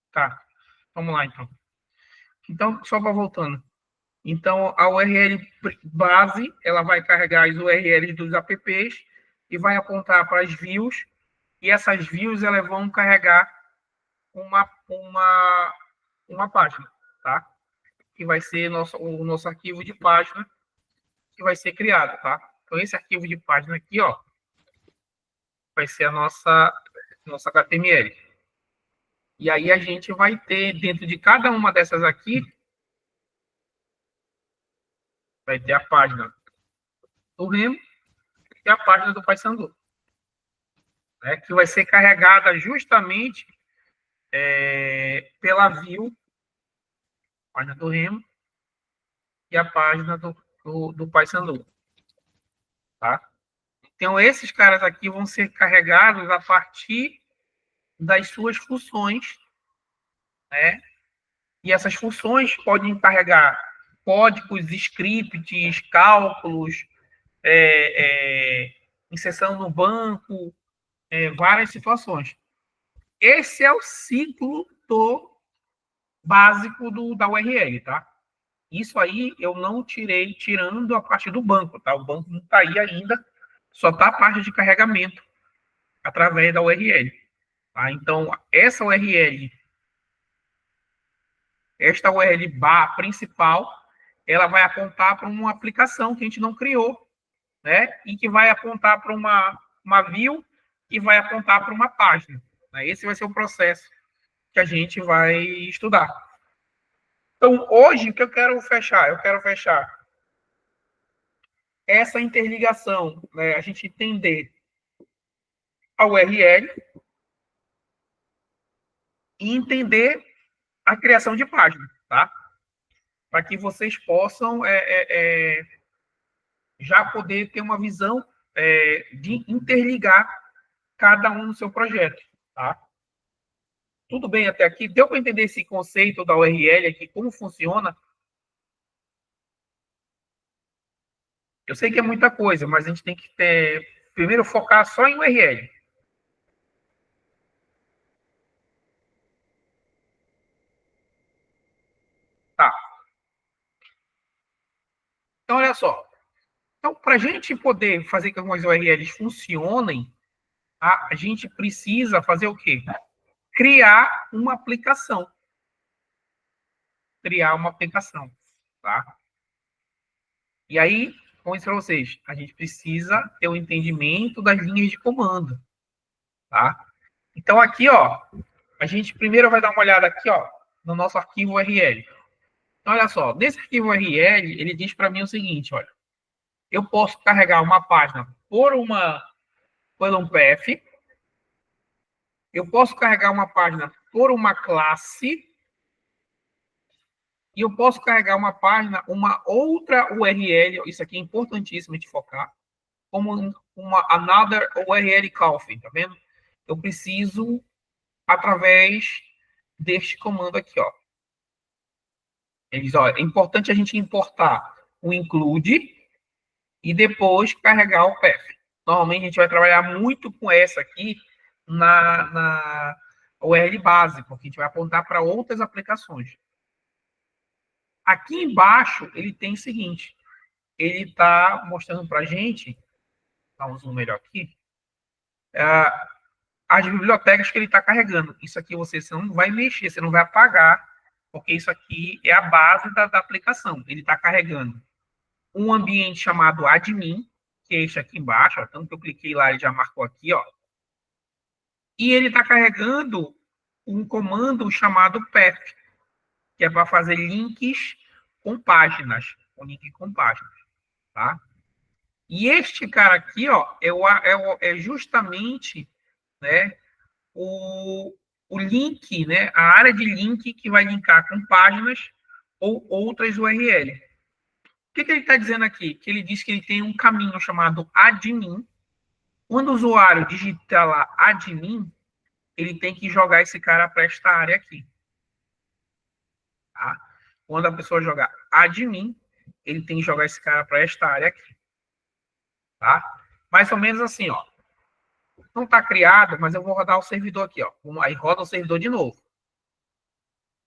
Tá, vamos lá então. Então, só para voltando. Então, a URL base, ela vai carregar as URLs dos apps e vai apontar para as views, e essas views elas vão carregar uma página, tá? Que vai ser o nosso arquivo de página que vai ser criado, tá? Então, esse arquivo de página aqui, ó, vai ser a nossa HTML. E aí a gente vai ter, dentro de cada uma dessas aqui, vai ter a página do Remo e a página do Paysandu, né? Que vai ser carregada justamente pela view, página do Remo e a página do Paysandu, tá? Então, esses caras aqui vão ser carregados a partir das suas funções, né? E essas funções podem carregar códigos, scripts, cálculos, inserção no banco, várias situações. Esse é o ciclo básico da URL, tá? Isso aí eu não tirei, tirando a parte do banco, tá? O banco não está aí ainda, só está a parte de carregamento através da URL. Tá? Então, essa URL, esta URL bar principal, ela vai apontar para uma aplicação que a gente não criou, né? E que vai apontar para uma view e vai apontar para uma página. Né? Esse vai ser o processo que a gente vai estudar. Então, hoje, o que eu quero fechar? Eu quero fechar essa interligação, né? A gente entender a URL e entender a criação de página, tá? Para que vocês possam já poder ter uma visão de interligar cada um no seu projeto, tá? Tudo bem até aqui? Deu para entender esse conceito da URL aqui, como funciona? Eu sei que é muita coisa, mas a gente tem que primeiro focar só em URL. Tá. Então, olha só. Então, para a gente poder fazer com que as URLs funcionem, a gente precisa fazer o quê? Criar uma aplicação. Criar uma aplicação, tá? E aí, como eu disse para vocês, a gente precisa ter o entendimento das linhas de comando, tá? Então, aqui, ó, a gente primeiro vai dar uma olhada aqui, ó, no nosso arquivo URL. Então, olha só, nesse arquivo URL, ele diz para mim o seguinte, olha, eu posso carregar uma página por um path, eu posso carregar uma página por uma classe, e eu posso carregar uma página, uma outra URL, isso aqui é importantíssimo de focar, como uma another URL calling, tá vendo? Eu preciso através deste comando aqui, ó. Eles, ó, é importante a gente importar o include e depois carregar o path. Normalmente a gente vai trabalhar muito com essa aqui na URL base, porque a gente vai apontar para outras aplicações. Aqui embaixo ele tem o seguinte, ele está mostrando para a gente, dá um zoom melhor aqui, as bibliotecas que ele está carregando. Isso aqui você não vai mexer, você não vai apagar, porque isso aqui é a base da aplicação. Ele está carregando um ambiente chamado admin, que é este aqui embaixo, ó, tanto que eu cliquei lá, ele já marcou aqui, ó. E ele está carregando um comando chamado path, que é para fazer links com páginas, com link com páginas, tá? E este cara aqui, ó, é justamente, né, o link, né, a área de link que vai linkar com páginas ou outras URL. O que ele está dizendo aqui? Que ele diz que ele tem um caminho chamado admin. Quando o usuário digitar lá admin, ele tem que jogar esse cara para esta área aqui. Tá? Quando a pessoa jogar admin, ele tem que jogar esse cara para esta área aqui. Tá? Mais ou menos assim, ó. Não está criado, mas eu vou rodar o servidor aqui, ó. Aí roda o servidor de novo.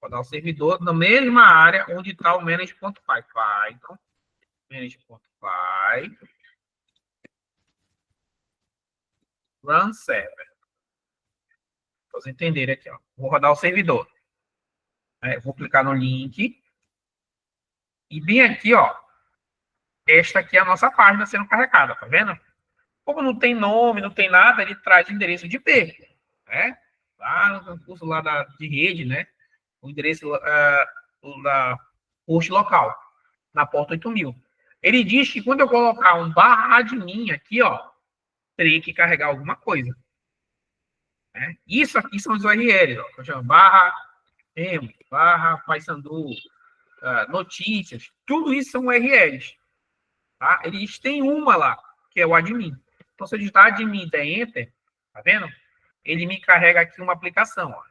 Rodar o servidor na mesma área onde está o manage.py. Python, manage.py, run server. Para vocês entenderem aqui, ó. Vou rodar o servidor. Vou clicar no link. E bem aqui, ó. Esta aqui é a nossa página sendo carregada, tá vendo? Como não tem nome, não tem nada, ele traz o endereço de IP, né? Lá no curso lá de rede, né? O endereço da host local, na porta 8000. Ele diz que quando eu colocar um barra admin aqui, ó, teria que carregar alguma coisa. Né? Isso aqui são os URLs, ó, que eu chamo barra Emo, barra Paysandu, notícias, tudo isso são URLs. Tá? Eles têm uma lá, que é o admin. Então, se eu digitar admin e der enter, tá vendo? Ele me carrega aqui uma aplicação, ó,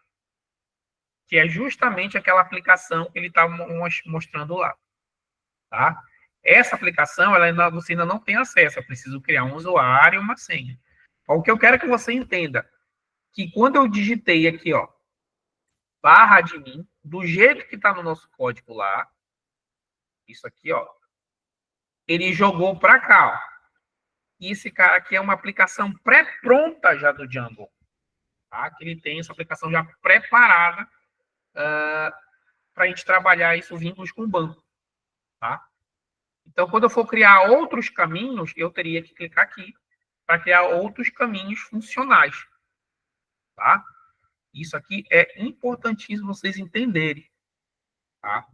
que é justamente aquela aplicação que ele está mostrando lá. Tá? Essa aplicação, você ainda não tem acesso, eu preciso criar um usuário e uma senha. Então, o que eu quero que você entenda, que quando eu digitei aqui, ó, barra admin, do jeito que está no nosso código lá, Isso aqui, ó. Ele jogou para cá, ó. E esse cara aqui é uma aplicação pré-pronta já do Django. Tá? Que ele tem essa aplicação já preparada para a gente trabalhar isso vínculos com o banco. Tá? Então, quando eu for criar outros caminhos, eu teria que clicar aqui para criar outros caminhos funcionais. Tá? Isso aqui é importantíssimo vocês entenderem. Tá?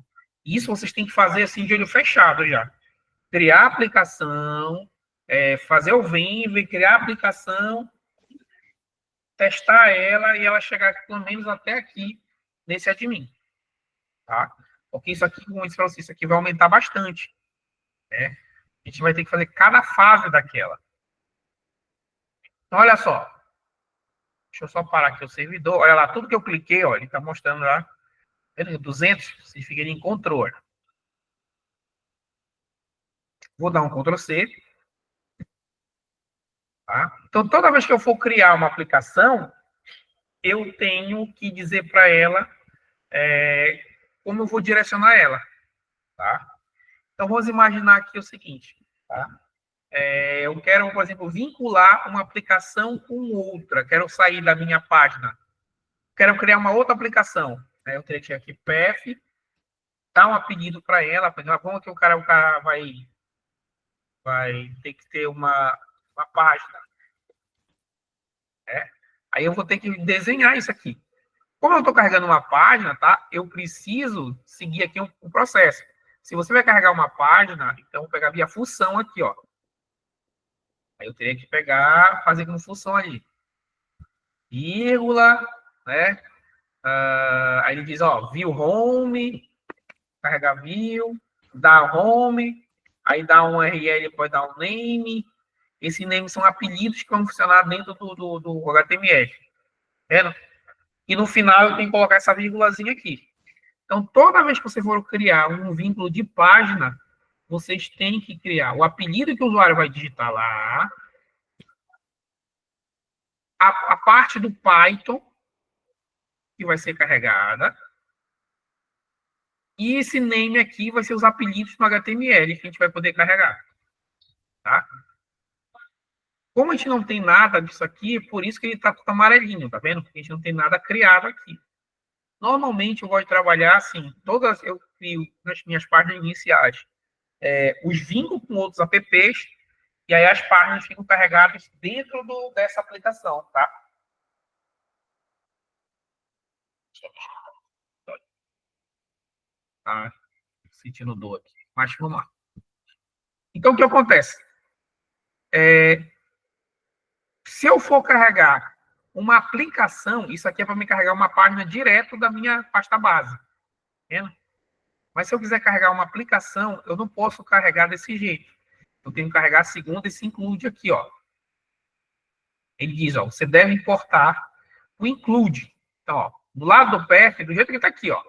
Isso vocês têm que fazer assim de olho fechado já. Criar a aplicação, fazer o Venve, criar a aplicação, testar ela e ela chegar pelo menos até aqui nesse admin. Tá? Porque isso aqui, como eu disse para vocês, isso aqui vai aumentar bastante. Né? A gente vai ter que fazer cada fase daquela. Então, olha só. Deixa eu só parar aqui o servidor. Olha lá, tudo que eu cliquei, ó, ele está mostrando lá. 200 significa ele encontrou. Vou dar um Ctrl C. Tá? Então, toda vez que eu for criar uma aplicação, eu tenho que dizer para ela como eu vou direcionar ela. Tá? Então, vamos imaginar aqui o seguinte. Tá? Eu quero, por exemplo, vincular uma aplicação com outra. Quero sair da minha página. Quero criar uma outra aplicação. Eu teria que ir aqui, PF, dar um apelido para ela. Como que o cara vai ter que ter uma página. Aí eu vou ter que desenhar isso aqui. Como eu estou carregando uma página, tá? Eu preciso seguir aqui um processo. Se você vai carregar uma página, então eu vou pegar a minha função aqui, ó. Aí eu teria que pegar, fazer como função ali. Vírgula, né? Aí ele diz, ó, view home, carregar view, dá home, aí dá um URL, pode dar um name. Esses names são apelidos que vão funcionar dentro do HTML. Vendo? E no final eu tenho que colocar essa vírgulazinha aqui. Então, toda vez que você for criar um vínculo de página, vocês têm que criar o apelido que o usuário vai digitar lá, a parte do Python que vai ser carregada, e esse name aqui vai ser os apelidos no HTML que a gente vai poder carregar. Tá? Como a gente não tem nada disso aqui, por isso que ele está tudo amarelinho, tá vendo? Porque a gente não tem nada criado aqui. Normalmente eu gosto de trabalhar assim, eu crio nas minhas páginas iniciais os vínculos com outros apps, e aí as páginas ficam carregadas dentro dessa aplicação, tá? Tá sentindo dor aqui. Mas vamos lá. Então, o que acontece? Se eu for carregar uma aplicação, isso aqui é para me carregar uma página direto da minha pasta base. Entendeu? Mas se eu quiser carregar uma aplicação, eu não posso carregar desse jeito. Eu tenho que carregar a segunda e se include aqui, ó. Ele diz, ó, você deve importar o include. Então, ó, do lado do path, do jeito que está aqui, ó.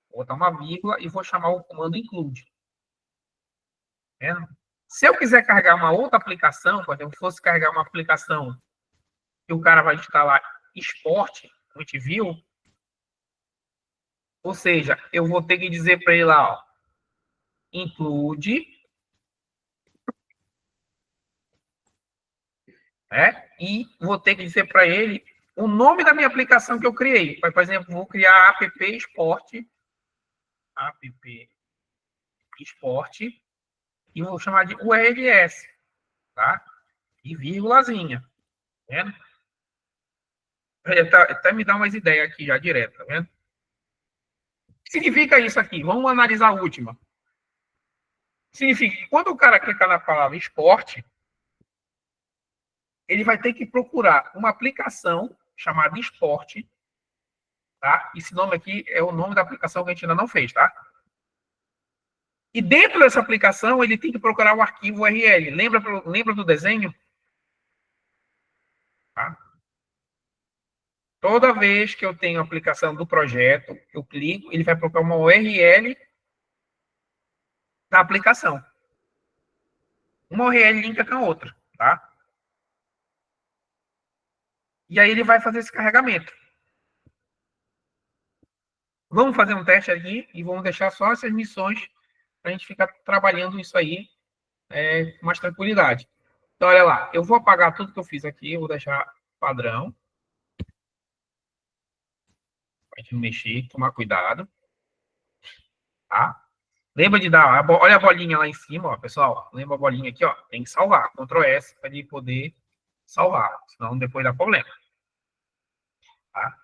Vou botar uma vírgula e vou chamar o comando include. Entendeu? Se eu quiser carregar uma outra aplicação, por exemplo, fosse carregar uma aplicação que o cara vai instalar esporte, como a gente viu, ou seja, eu vou ter que dizer para ele lá, ó, include, e vou ter que dizer para ele o nome da minha aplicação que eu criei. Por exemplo, vou criar app esporte, e vou chamar de URLs, tá? E vírgulazinha, tá vendo? Até me dá umas ideias aqui já direto, tá vendo? O que significa isso aqui? Vamos analisar a última. Significa que quando o cara clicar na palavra esporte, ele vai ter que procurar uma aplicação chamada esporte, tá? Esse nome aqui é o nome da aplicação que a gente ainda não fez, tá? E dentro dessa aplicação, ele tem que procurar o arquivo URL. Lembra do desenho? Tá? Toda vez que eu tenho a aplicação do projeto, eu clico, ele vai procurar uma URL da aplicação. Uma URL linka com a outra, tá? E aí ele vai fazer esse carregamento. Vamos fazer um teste aqui e vamos deixar só essas missões para a gente ficar trabalhando isso aí com mais tranquilidade. Então, olha lá, eu vou apagar tudo que eu fiz aqui, eu vou deixar padrão, para a gente não mexer, tomar cuidado, tá? Lembra de dar, olha a bolinha lá em cima, ó, pessoal, lembra a bolinha aqui, ó, tem que salvar, Ctrl S para ele poder salvar, senão depois dá problema, tá?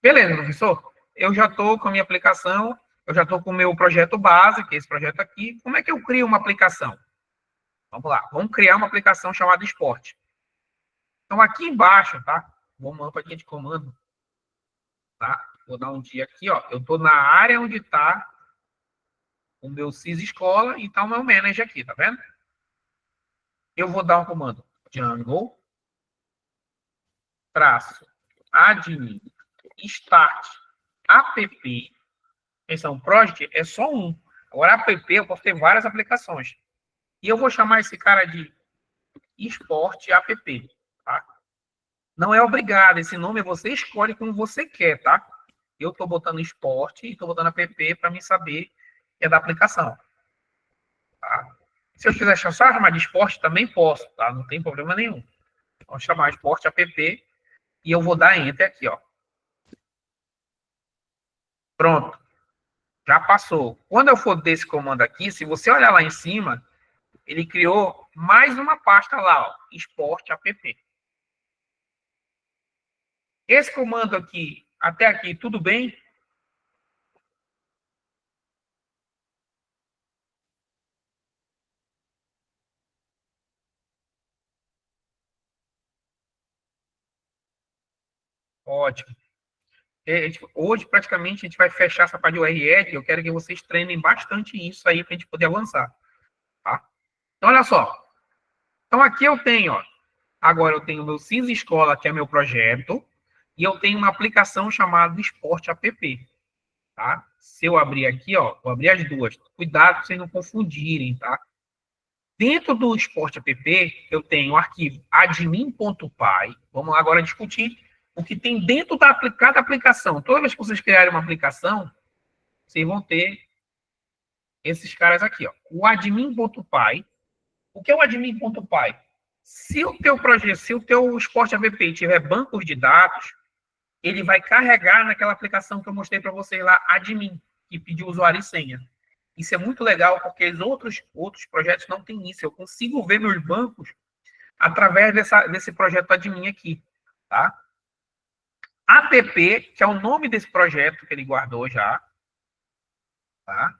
Beleza, professor, eu já estou com a minha aplicação, eu já estou com o meu projeto base, que é esse projeto aqui, como é que eu crio uma aplicação? Vamos lá, vamos criar uma aplicação chamada esporte. Então, aqui embaixo, tá? Vou uma aqui de comando, tá? Vou dar um dia aqui, ó. Eu estou na área onde está o meu CIS Escola e está o meu manager aqui, tá vendo? Eu vou dar um comando Django, traço, admin, start, app. Atenção, project é só um. Agora, app, eu posso ter várias aplicações. E eu vou chamar esse cara de esporte app, tá? Não é obrigado, esse nome você escolhe como você quer, tá? Eu estou botando esporte e estou botando app para me saber que é da aplicação. Tá? Se eu quiser só chamar de esporte, também posso, tá? Não tem problema nenhum. Vou chamar esporte app e eu vou dar enter aqui, ó. Pronto. Já passou. Quando eu for desse comando aqui, se você olhar lá em cima, ele criou mais uma pasta lá, ó, esporte app. Esse comando aqui, até aqui, tudo bem? Ótimo. Hoje, praticamente, a gente vai fechar essa parte de URL. Eu quero que vocês treinem bastante isso aí para a gente poder avançar. Tá? Então, olha só. Então, aqui eu tenho, ó, agora eu tenho o meu CIS Escola, que é meu projeto, e eu tenho uma aplicação chamada Esporte App. Tá? Se eu abrir aqui, ó, vou abrir as duas. Cuidado para vocês não confundirem, tá? Dentro do Esporte App, eu tenho o arquivo admin.py. Vamos agora discutir o que tem dentro da cada aplicação. Toda vez que vocês criarem uma aplicação, vocês vão ter esses caras aqui, ó. O admin.py. O que é o admin.py? Se o teu projeto, se o teu Esporte App tiver bancos de dados, ele vai carregar naquela aplicação que eu mostrei para vocês lá, admin, que pediu usuário e senha. Isso é muito legal, porque os outros projetos não têm isso. Eu consigo ver meus bancos através desse projeto admin aqui, tá? App, que é o nome desse projeto que ele guardou já, tá?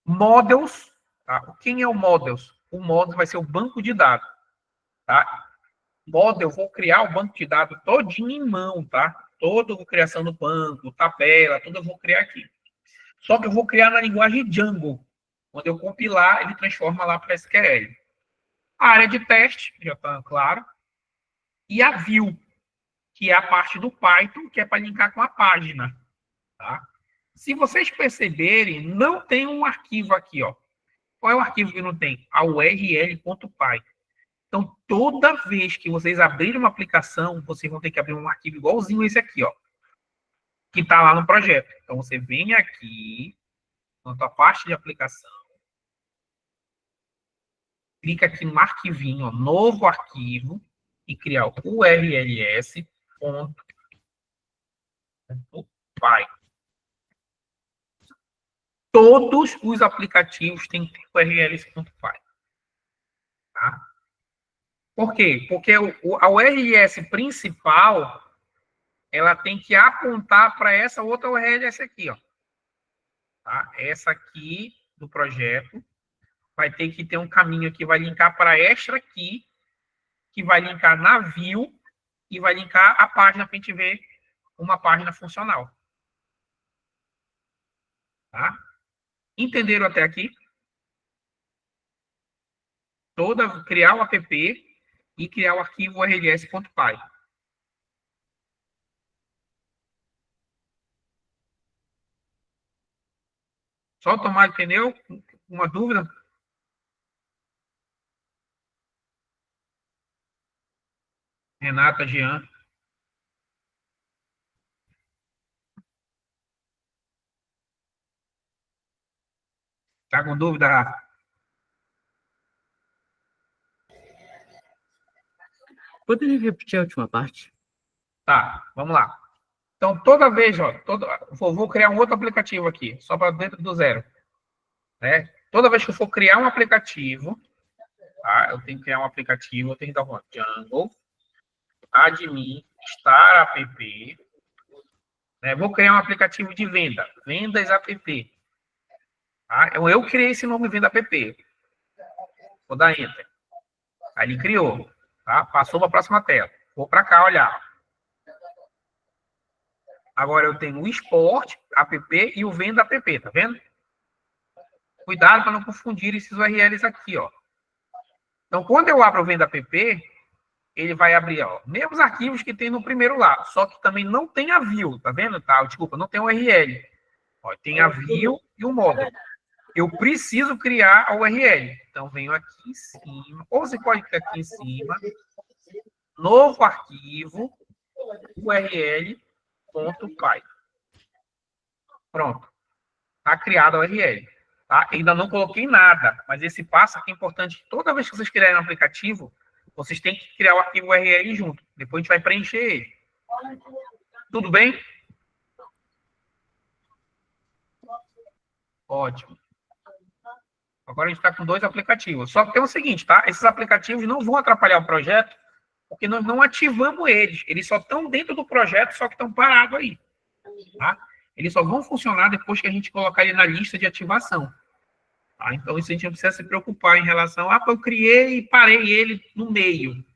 Models, tá? Quem é o Models? O Models vai ser o banco de dados, tá? Model, eu vou criar o banco de dados todinho em mão, tá? Toda a criação do banco, tabela, tudo eu vou criar aqui. Só que eu vou criar na linguagem Django. Quando eu compilar, ele transforma lá para SQL. A área de teste, já está claro. E a view, que é a parte do Python, que é para linkar com a página. Tá? Se vocês perceberem, não tem um arquivo aqui. Ó. Qual é o arquivo que não tem? A url.py. Então, toda vez que vocês abrirem uma aplicação, vocês vão ter que abrir um arquivo igualzinho esse aqui, ó, que está lá no projeto. Então, você vem aqui, na tua parte de aplicação, clica aqui no arquivinho, ó, novo arquivo, e criar o urls.py. Todos os aplicativos têm que ter urls.py. Tá? Por quê? Porque a URS principal ela tem que apontar para essa outra URLs aqui, ó. Tá? Essa aqui do projeto vai ter que ter um caminho que vai linkar para esta aqui, que vai linkar na view e vai linkar a página para a gente ver uma página funcional. Tá? Entenderam até aqui? Criar o app e criar o arquivo urls.py. Só tomar, entendeu? Uma dúvida? Renata, Jean. Tá com dúvida, Rafa? Poderia repetir a última parte? Tá, vamos lá. Então, toda vez, ó, vou criar um outro aplicativo aqui, só para dentro do zero. Né? Toda vez que eu for criar um aplicativo, tá? Eu tenho que criar um aplicativo, eu tenho que dar uma Django, admin, star app, né? Vou criar um aplicativo de venda, vendas app. Tá? Eu criei esse nome venda app. Vou dar enter. Aí ele criou, tá? Passou para a próxima tela. Vou para cá olhar. Agora eu tenho o esporte app e o venda app, tá vendo? Cuidado para não confundir esses URLs aqui, ó. Então, quando eu abro o venda app, ele vai abrir, ó, mesmos arquivos que tem no primeiro lá, só que também não tem a view, tá vendo? Tá, desculpa, não tem o URL. Ó, tem a view e o módulo. Eu preciso criar a URL. Então, venho aqui em cima, ou você pode clicar aqui em cima, novo arquivo, url.py. Pronto. Está criada a URL. Tá? Ainda não coloquei nada, mas esse passo aqui é importante. Toda vez que vocês criarem um aplicativo, vocês têm que criar o arquivo URL junto. Depois a gente vai preencher ele. Tudo bem? Ótimo. Agora a gente está com 2 aplicativos. Só que tem o seguinte, tá? Esses aplicativos não vão atrapalhar o projeto, porque nós não ativamos eles. Eles só estão dentro do projeto, só que estão parados aí. Tá? Eles só vão funcionar depois que a gente colocar ele na lista de ativação. Tá? Então, isso a gente não precisa se preocupar em relação a, eu criei e parei ele no meio.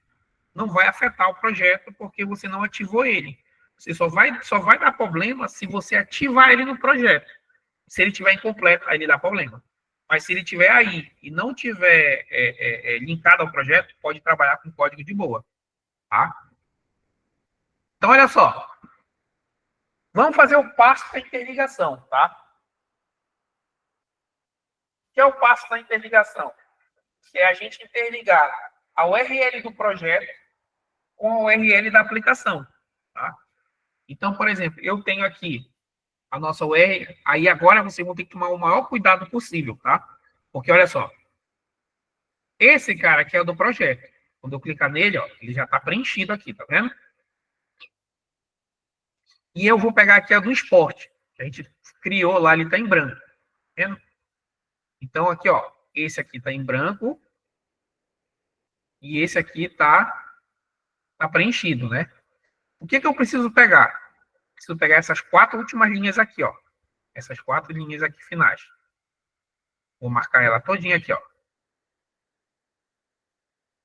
Não vai afetar o projeto porque você não ativou ele. Você só vai dar problema se você ativar ele no projeto. Se ele estiver incompleto, aí ele dá problema. Mas se ele estiver aí e não estiver linkado ao projeto, pode trabalhar com código de boa. Tá? Então, olha só. Vamos fazer o passo da interligação, tá? O que é o passo da interligação? Que é a gente interligar a URL do projeto com a URL da aplicação, tá? Então, por exemplo, eu tenho aqui a nossa URL, aí agora vocês vão ter que tomar o maior cuidado possível, tá? Porque, olha só, esse cara aqui é o do projeto. Quando eu clicar nele, ó, ele já está preenchido aqui, tá vendo? E eu vou pegar aqui a do esporte, que a gente criou lá, ele está em branco, tá vendo? Então, aqui, ó, esse aqui está em branco e esse aqui está preenchido, né? O que eu preciso pegar? Preciso pegar essas 4 últimas linhas aqui, ó. Essas 4 linhas aqui finais. Vou marcar ela todinha aqui, ó.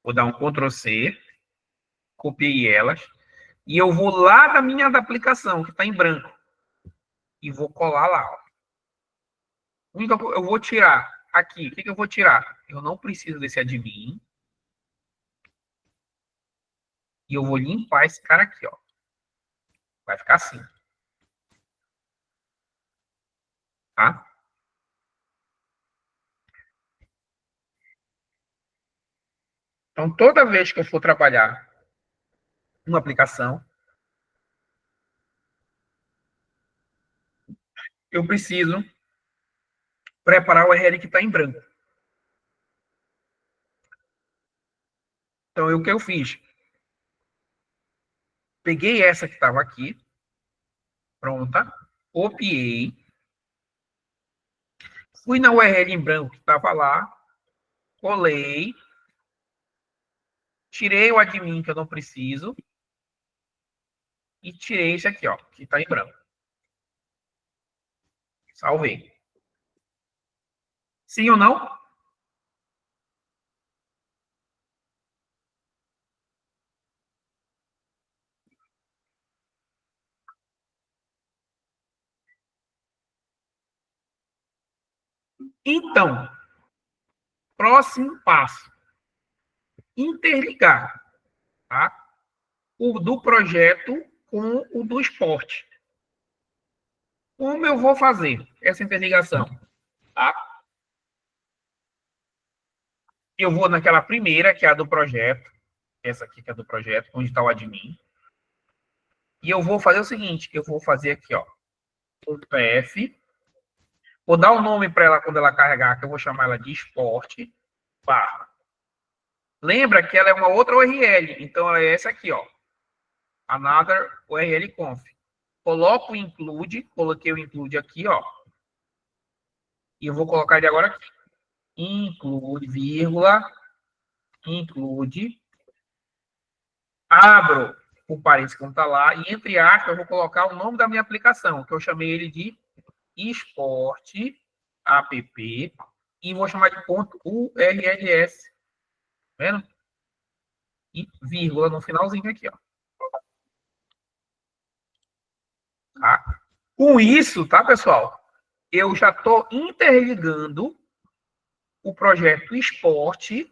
Vou dar um Ctrl C, copiei elas, e eu vou lá da minha aplicação, que está em branco, e vou colar lá, ó. Eu vou tirar aqui, o que eu vou tirar? Eu não preciso desse admin, e eu vou limpar esse cara aqui, ó. Vai ficar assim. Tá? Então, toda vez que eu for trabalhar uma aplicação, eu preciso preparar o URL que está em branco. Então, o que eu fiz? Peguei essa que estava aqui, pronta, copiei, fui na URL em branco que estava lá, colei, tirei o admin que eu não preciso e tirei esse aqui, ó, que está em branco. Salvei. Sim ou não? Então, próximo passo. Interligar, tá? O do projeto com o do esporte. Como eu vou fazer essa interligação? Tá? Eu vou naquela primeira, que é a do projeto. Essa aqui que é do projeto, onde está o admin. E eu vou fazer o seguinte, eu vou fazer aqui, ó, um PF, Vou dar o nome para ela quando ela carregar, que eu vou chamar ela de esporte, barra. Lembra que ela é uma outra URL, então ela é essa aqui, ó. Another URL conf. Coloco o include, coloquei o include aqui, ó. E eu vou colocar ele agora aqui. Include, vírgula, include. Abro o parênteses que está lá, e entre aspas eu vou colocar o nome da minha aplicação, que eu chamei ele de esporte app, e vou chamar de ponto URLS. Tá vendo? E vírgula no finalzinho aqui, ó. Tá? Com isso, tá, pessoal? Eu já estou interligando o projeto esporte,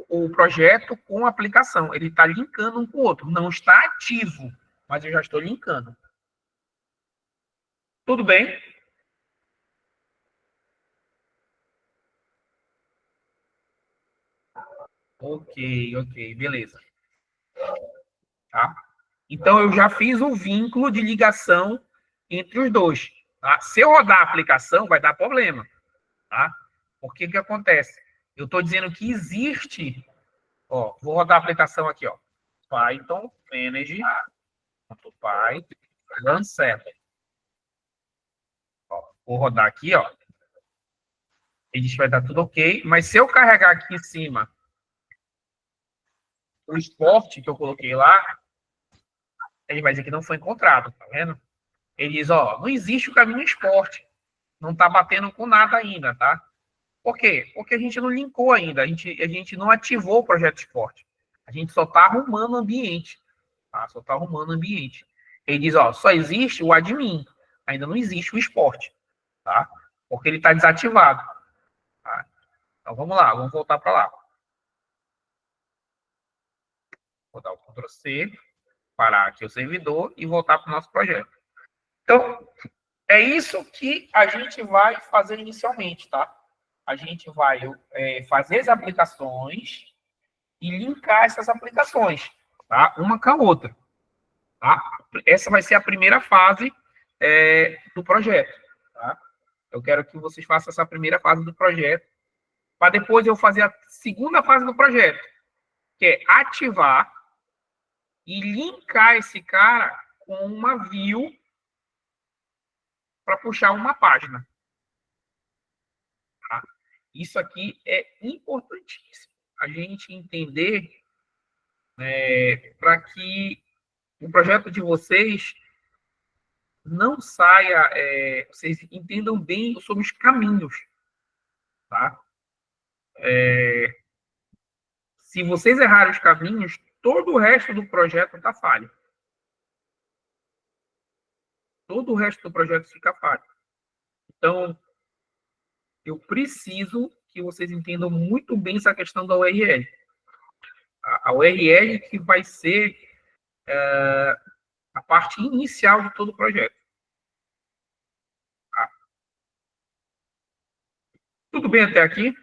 o projeto com a aplicação. Ele está linkando um com o outro. Não está ativo, mas eu já estou linkando. Tudo bem? Ok, beleza. Tá? Então, eu já fiz o vínculo de ligação entre os dois. Tá? Se eu rodar a aplicação, vai dar problema. Tá? Porque que acontece? Eu estou dizendo que existe... Ó, vou rodar a aplicação aqui, ó. Python manage.py run server. Ó, vou rodar aqui, ó. Ele vai dar tudo ok. Mas se eu carregar aqui em cima o esporte que eu coloquei lá, ele vai dizer que não foi encontrado, tá vendo? Ele diz, ó, não existe o caminho esporte. Não tá batendo com nada ainda, tá? Por quê? Porque a gente não linkou ainda, a gente não ativou o projeto esporte. A gente só tá arrumando o ambiente, tá? Só tá arrumando o ambiente. Ele diz, ó, só existe o admin, ainda não existe o esporte, tá? Porque ele tá desativado, tá? Então vamos lá, vamos voltar para lá. Vou dar o Ctrl C, parar aqui o servidor e voltar para o nosso projeto. Então, é isso que a gente vai fazer inicialmente, tá? A gente vai fazer as aplicações e linkar essas aplicações, tá? Uma com a outra, tá? Essa vai ser a primeira fase do projeto, tá? Eu quero que vocês façam essa primeira fase do projeto, para depois eu fazer a segunda fase do projeto, que é ativar e linkar esse cara com uma view para puxar uma página. Tá? Isso aqui é importantíssimo a gente entender para que o projeto de vocês não saia, vocês entendam bem sobre os caminhos, tá? Se vocês errarem os caminhos, todo o resto do projeto está falho. Todo o resto do projeto fica falho. Então, eu preciso que vocês entendam muito bem essa questão da URL. A URL que vai ser a parte inicial de todo o projeto. Tá? Tudo bem até aqui?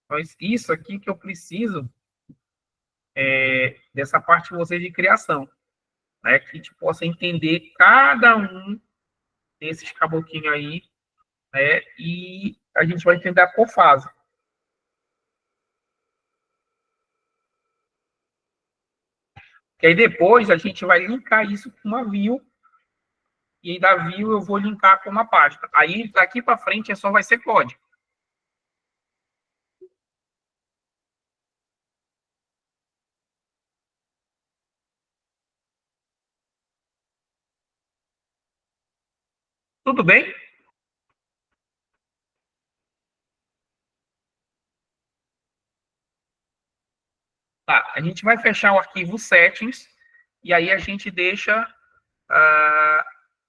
Mas isso aqui que eu preciso dessa parte de vocês de criação, né? Que a gente possa entender cada um desses caboclinhos aí, né? E a gente vai entender por fase. Que aí depois a gente vai linkar isso com uma view, e aí da view eu vou linkar com uma página. Aí daqui para frente só vai ser código. Tudo bem? Tá, a gente vai fechar o arquivo settings e aí a gente deixa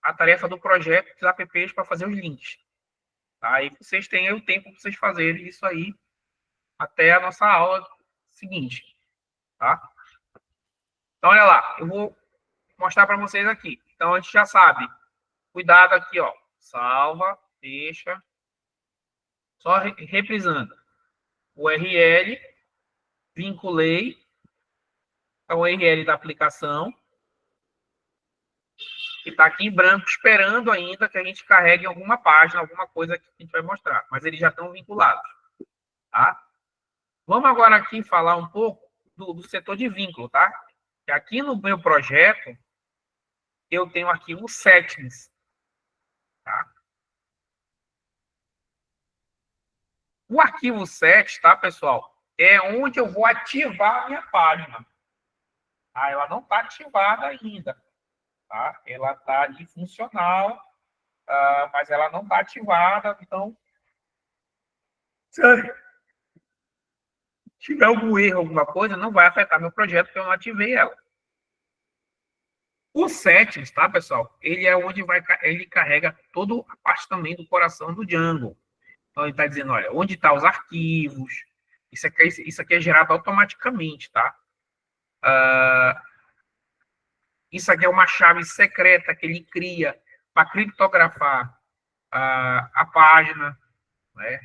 a tarefa do projeto dos apps para fazer os links. Tá? Aí vocês têm o tempo para vocês fazerem isso aí até a nossa aula seguinte. Tá? Então, olha lá, eu vou mostrar para vocês aqui. Então, Então, a gente já sabe. Cuidado aqui, ó. Salva, deixa. Só reprisando. URL, vinculei ao URL da aplicação, que está aqui em branco, esperando ainda que a gente carregue alguma página, alguma coisa que a gente vai mostrar. Mas eles já estão vinculados. Tá? Vamos agora aqui falar um pouco do setor de vínculo, tá? Que aqui no meu projeto, eu tenho o arquivo settings. Tá? O arquivo set, tá, pessoal? É onde eu vou ativar a minha página. Ah, ela não está ativada ainda. Tá? Ela está ali funcional, mas ela não está ativada. Então, se tiver algum erro, alguma coisa, não vai afetar meu projeto, porque eu não ativei ela. O settings, tá, pessoal? Ele é onde ele carrega toda a parte também do coração do Django. Então, ele está dizendo, olha, onde estão os arquivos. Isso aqui é gerado automaticamente, tá? Isso aqui é uma chave secreta que ele cria para criptografar a página, né?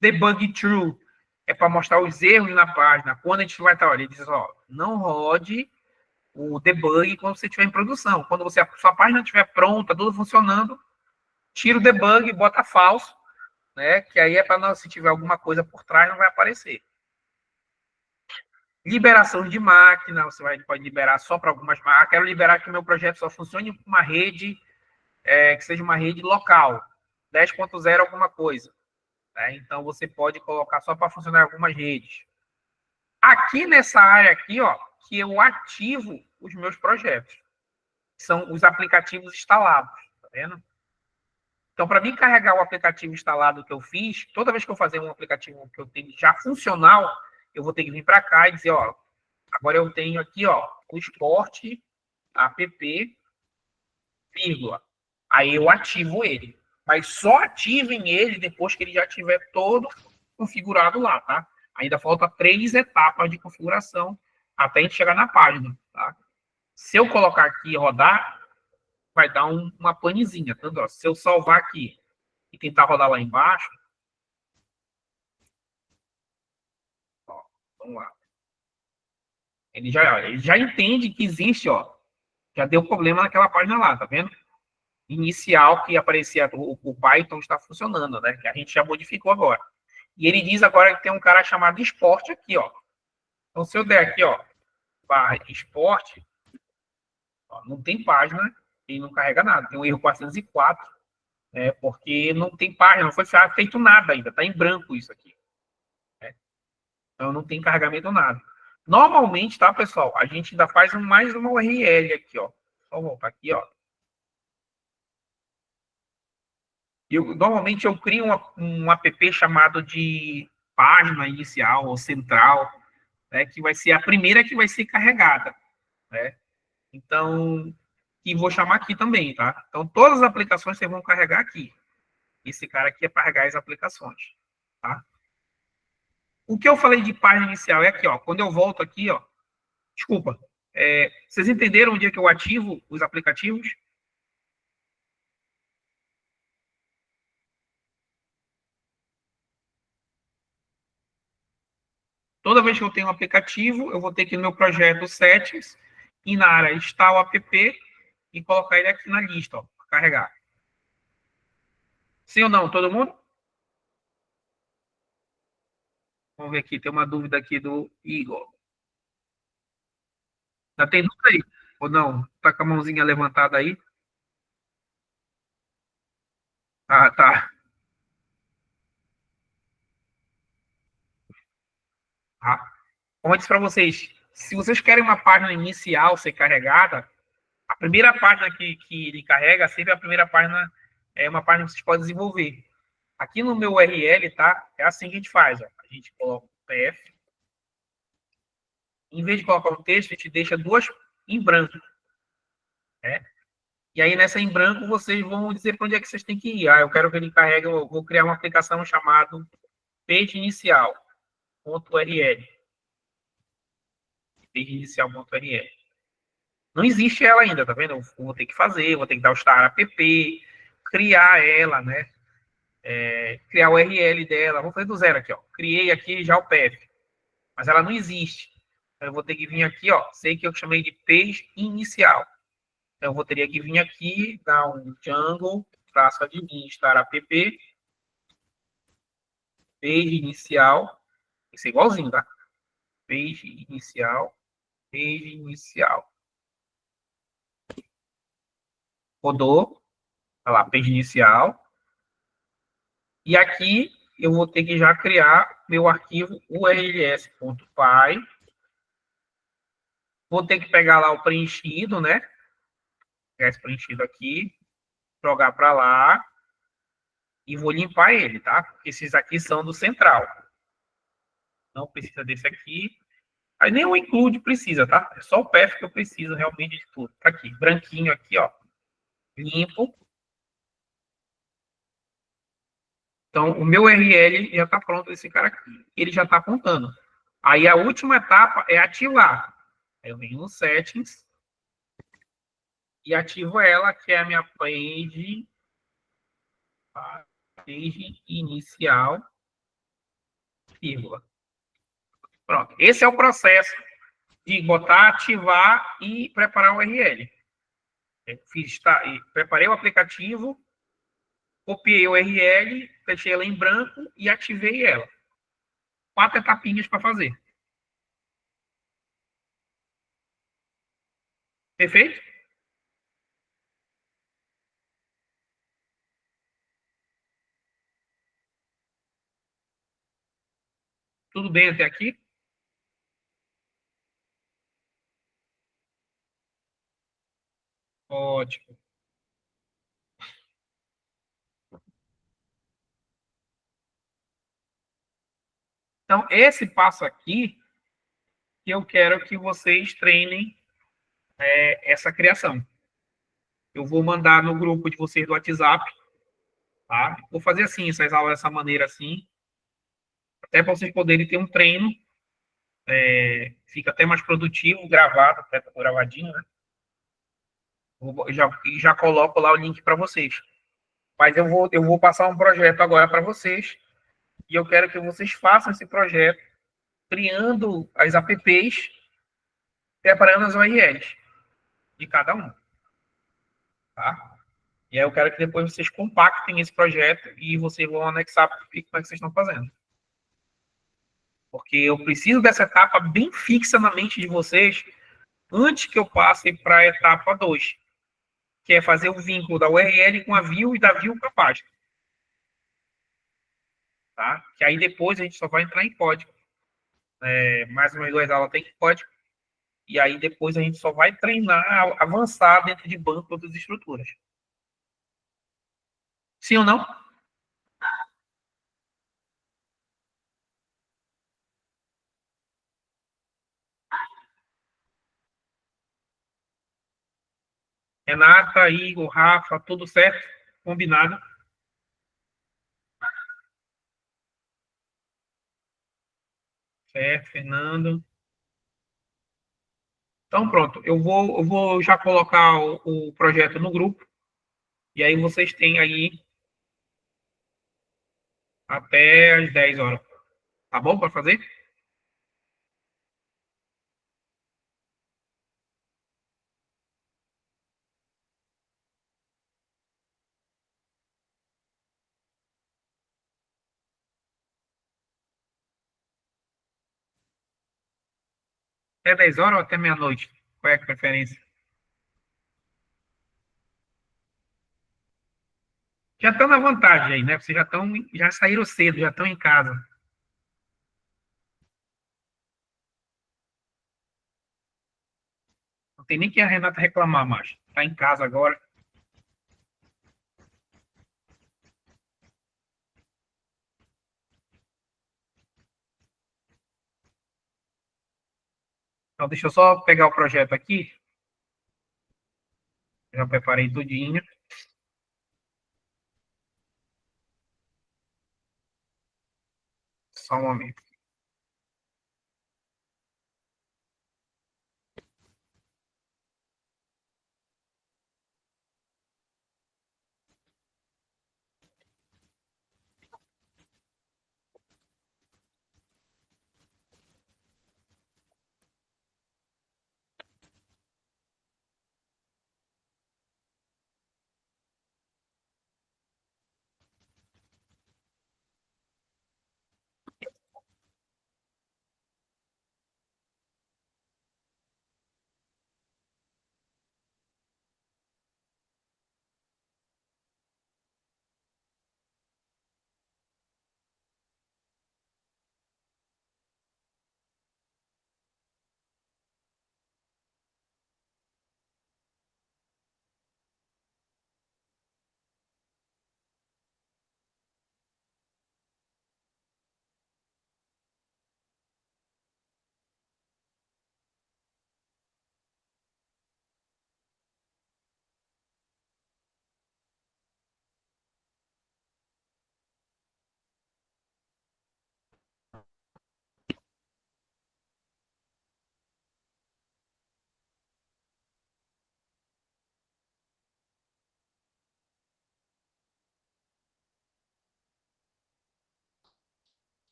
Debug true é para mostrar os erros na página. Quando a gente vai estar, olha, ele diz, ó, não rode o debug quando você estiver em produção. Quando a sua página estiver pronta, tudo funcionando, tira o debug e bota falso, né? Que aí é para se tiver alguma coisa por trás, não vai aparecer. Liberação de máquina, pode liberar só para algumas máquinas. Quero liberar que o meu projeto só funcione com uma rede, que seja uma rede local, 10.0 alguma coisa. Né? Então, você pode colocar só para funcionar algumas redes. Aqui nessa área aqui, ó, que eu ativo os meus projetos. São os aplicativos instalados, tá vendo? Então, para mim carregar o aplicativo instalado que eu fiz, toda vez que eu fazer um aplicativo que eu tenho já funcional, eu vou ter que vir para cá e dizer, ó, agora eu tenho aqui, ó, o esporte app, vírgula. Aí eu ativo ele. Mas só ativem ele depois que ele já estiver todo configurado lá, tá? Ainda falta 3 etapas de configuração até a gente chegar na página, tá? Se eu colocar aqui e rodar, vai dar uma panezinha, tá? Se eu salvar aqui e tentar rodar lá embaixo, ó, vamos lá. Ele já entende que existe, ó, já deu problema naquela página lá, tá vendo? Inicial que aparecia o Python está funcionando, né? Que a gente já modificou agora. E ele diz agora que tem um cara chamado esporte aqui, ó. Então, se eu der aqui, ó, barra esporte, ó, não tem página e não carrega nada. Tem um erro 404, né? Porque não tem página, não foi feito nada ainda. Está em branco isso aqui. Né? Então, não tem carregamento nada. Normalmente, tá, pessoal? A gente ainda faz mais uma URL aqui, ó. Só voltar aqui, ó. Normalmente eu crio um app chamado de página inicial ou central, né, que vai ser a primeira que vai ser carregada, né? Então, e vou chamar aqui também, tá? Então, todas as aplicações vocês vão carregar aqui. Esse cara aqui é para carregar as aplicações, tá? O que eu falei de página inicial é aqui, ó. Quando eu volto aqui, ó. Desculpa. Vocês entenderam onde é que eu ativo os aplicativos? Toda vez que eu tenho um aplicativo, eu vou ter que ir no meu projeto Settings, e na área install app e colocar ele aqui na lista, ó, para carregar. Sim ou não, todo mundo? Vamos ver aqui, tem uma dúvida aqui do Igor. Já tem dúvida aí? Ou não? Tá com a mãozinha levantada aí? Ah, tá. Ah. Como eu disse para vocês, se vocês querem uma página inicial ser carregada, a primeira página que ele carrega, sempre a primeira página é uma página que vocês podem desenvolver. Aqui no meu URL, tá? É assim que a gente faz, ó. A gente coloca o PF. Em vez de colocar um texto, a gente deixa duas em branco, né? E aí, nessa em branco, vocês vão dizer para onde é que vocês têm que ir. Ah, eu quero que ele carregue, eu vou criar uma aplicação chamada page inicial.url. Page inicial.url. Não existe ela ainda, tá vendo? Eu vou ter que fazer, vou ter que dar o start app, criar ela, né? Criar o URL dela. Vou fazer do zero aqui, ó. Criei aqui já o path, mas ela não existe. Então, eu vou ter que vir aqui, ó. Sei que eu chamei de page inicial. Então, eu vou ter que vir aqui, dar um Django, traço admin, start app, page inicial. Isso é igualzinho, tá? Page inicial, page inicial. Rodou, olha lá, page inicial. E aqui eu vou ter que já criar meu arquivo urls.py. Vou ter que pegar lá o preenchido, né? Pegar esse preenchido aqui, jogar para lá e vou limpar ele, tá? Porque esses aqui são do central. Não precisa desse aqui. Aí nem o include precisa, tá? É só o path que eu preciso realmente de tudo. Tá aqui, branquinho aqui, ó. Limpo. Então, o meu URL já está pronto, esse cara aqui. Ele já está apontando. Aí, a última etapa é ativar. Aí eu venho no Settings e ativo ela, que é a minha page inicial, vírgula. Pronto. Esse é o processo de botar, ativar e preparar o URL. Preparei o aplicativo, copiei o URL, deixei ela em branco e ativei ela. 4 etapinhas para fazer. Perfeito? Tudo bem até aqui? Ótimo. Então, esse passo aqui, que eu quero que vocês treinem essa criação. Eu vou mandar no grupo de vocês do WhatsApp, tá? Vou fazer assim, essas aulas dessa maneira assim, até para vocês poderem ter um treino, fica até mais produtivo, gravado, até gravadinho, né? Já coloco lá o link para vocês. Mas eu vou passar um projeto agora para vocês, e eu quero que vocês façam esse projeto, criando as apps, preparando as URLs de cada um, tá? E aí eu quero que depois vocês compactem esse projeto e vocês vão anexar para o como é que vocês estão fazendo. Porque eu preciso dessa etapa bem fixa na mente de vocês antes que eu passe para a etapa 2, que é fazer o vínculo da URL com a view e da view com a página. Tá? Que aí depois a gente só vai entrar em código. Mais umas 2 aulas tem código. E aí depois a gente só vai treinar, avançar dentro de banco outras estruturas. Sim ou não? Renata, Igor, Rafa, tudo certo? Combinado? Certo, Fernando. Então, pronto. Eu vou já colocar o projeto no grupo. E aí vocês têm aí até as 10 horas. Tá bom para fazer? Até 10 horas ou até meia-noite? Qual é a preferência? Já estão na vantagem aí, né? Vocês já saíram cedo, já estão em casa. Não tem nem que a Renata reclamar mais. Está em casa agora. Então, deixa eu só pegar o projeto aqui. Já preparei tudinho. Só um momento.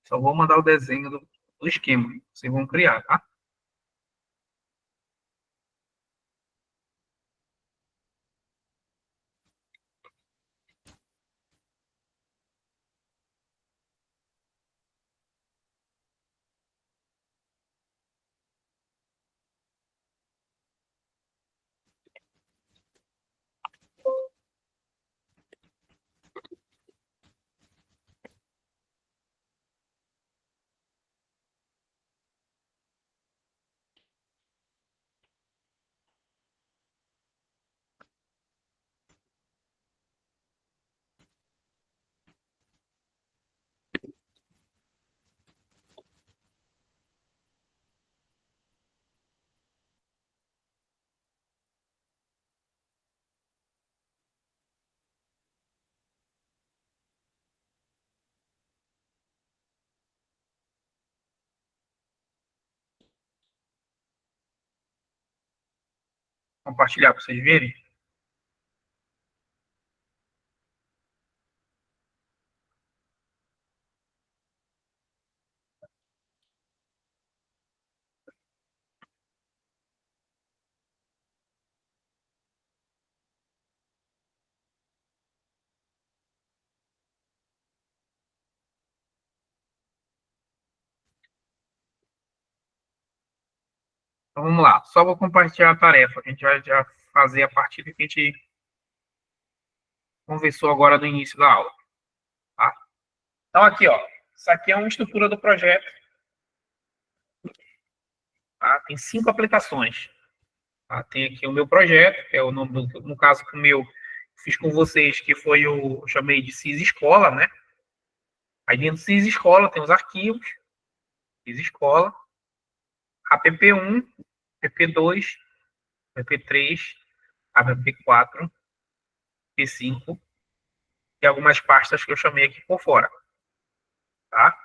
Só vou mandar o desenho do esquema. Vocês vão criar, tá? Compartilhar para vocês verem. Então, vamos lá. Só vou compartilhar a tarefa. A gente vai já fazer a partir do que a gente conversou agora no início da aula. Tá? Então, aqui, ó. Isso aqui é uma estrutura do projeto. Tá? Tem 5 aplicações. Tá? Tem aqui o meu projeto, que é o nome do, no caso, que o meu fiz com vocês, que foi o, eu chamei de CIS Escola, né? Aí dentro do CIS Escola tem os arquivos, CIS Escola, app1, app2, app3, app4, P5 e algumas pastas que eu chamei aqui por fora, tá?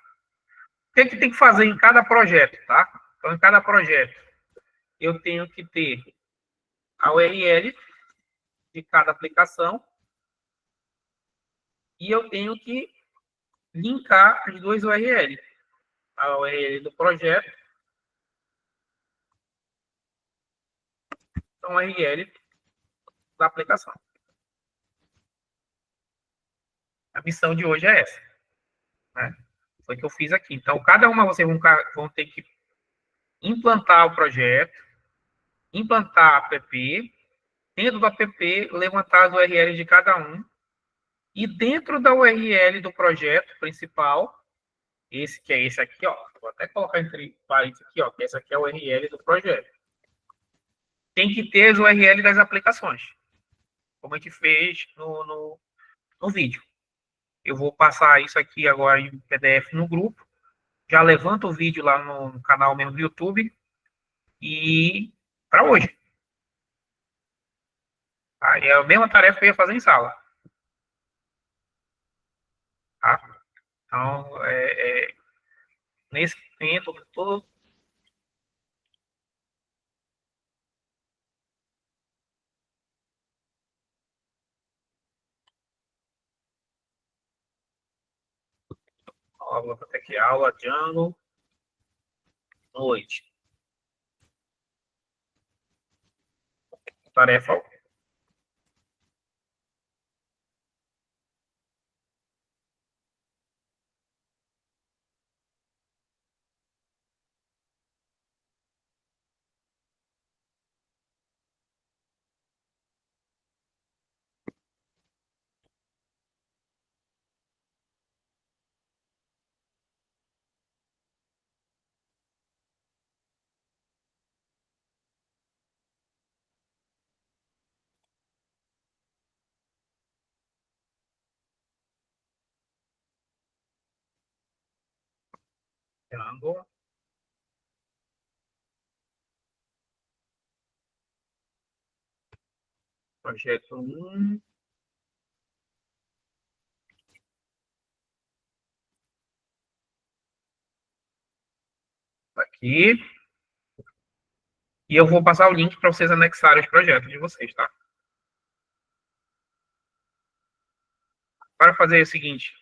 O que é que tem que fazer em cada projeto, tá? Então, em cada projeto, eu tenho que ter a URL de cada aplicação e eu tenho que linkar as duas URLs. A URL do projeto, então a URL da aplicação. A missão de hoje é essa, né? Foi o que eu fiz aqui. Então, cada uma vocês vão ter que implantar o projeto, implantar a app, dentro do app, levantar as URLs de cada um, e dentro da URL do projeto principal, esse que é esse aqui, ó, vou até colocar entre parênteses aqui, ó, que essa aqui é a URL do projeto. Tem que ter as URL das aplicações, como a gente fez no vídeo. Eu vou passar isso aqui agora em PDF no grupo, já levanto o vídeo lá no canal mesmo do YouTube, e para hoje. Aí é a mesma tarefa que eu ia fazer em sala. Tá? Então, nesse tempo, todo. Vou até aqui aula Django noite. Tarefa 1. Django. Projeto 1. Aqui. E eu vou passar o link para vocês anexarem os projetos de vocês, tá? Para fazer o seguinte,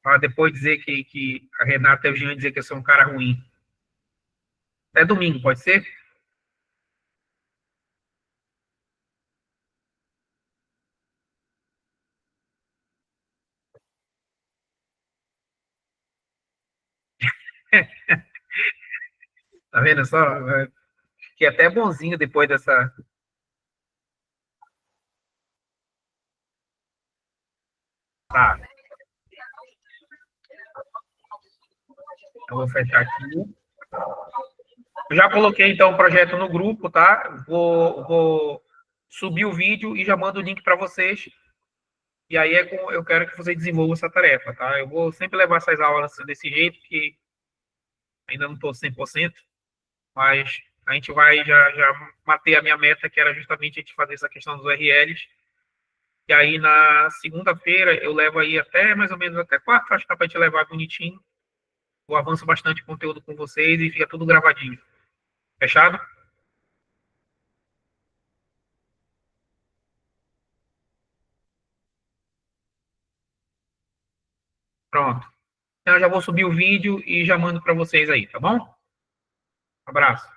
Para depois dizer que a Renata e o Jean dizer que eu sou um cara ruim. Até domingo, pode ser? Tá vendo só? Fiquei até bonzinho depois dessa. Tá, eu vou fechar aqui. Eu já coloquei então o projeto no grupo, tá? Vou subir o vídeo e já mando o link para vocês. E aí eu quero que vocês desenvolvam essa tarefa, tá? Eu vou sempre levar essas aulas desse jeito, que ainda não estou 100%, mas a gente vai, já matei a minha meta, que era justamente a gente fazer essa questão dos URLs. E aí na segunda-feira eu levo aí até mais ou menos até quarta, acho que dá para a gente levar bonitinho. Eu avanço bastante conteúdo com vocês e fica tudo gravadinho. Fechado? Pronto. Então, eu já vou subir o vídeo e já mando para vocês aí, tá bom? Abraço.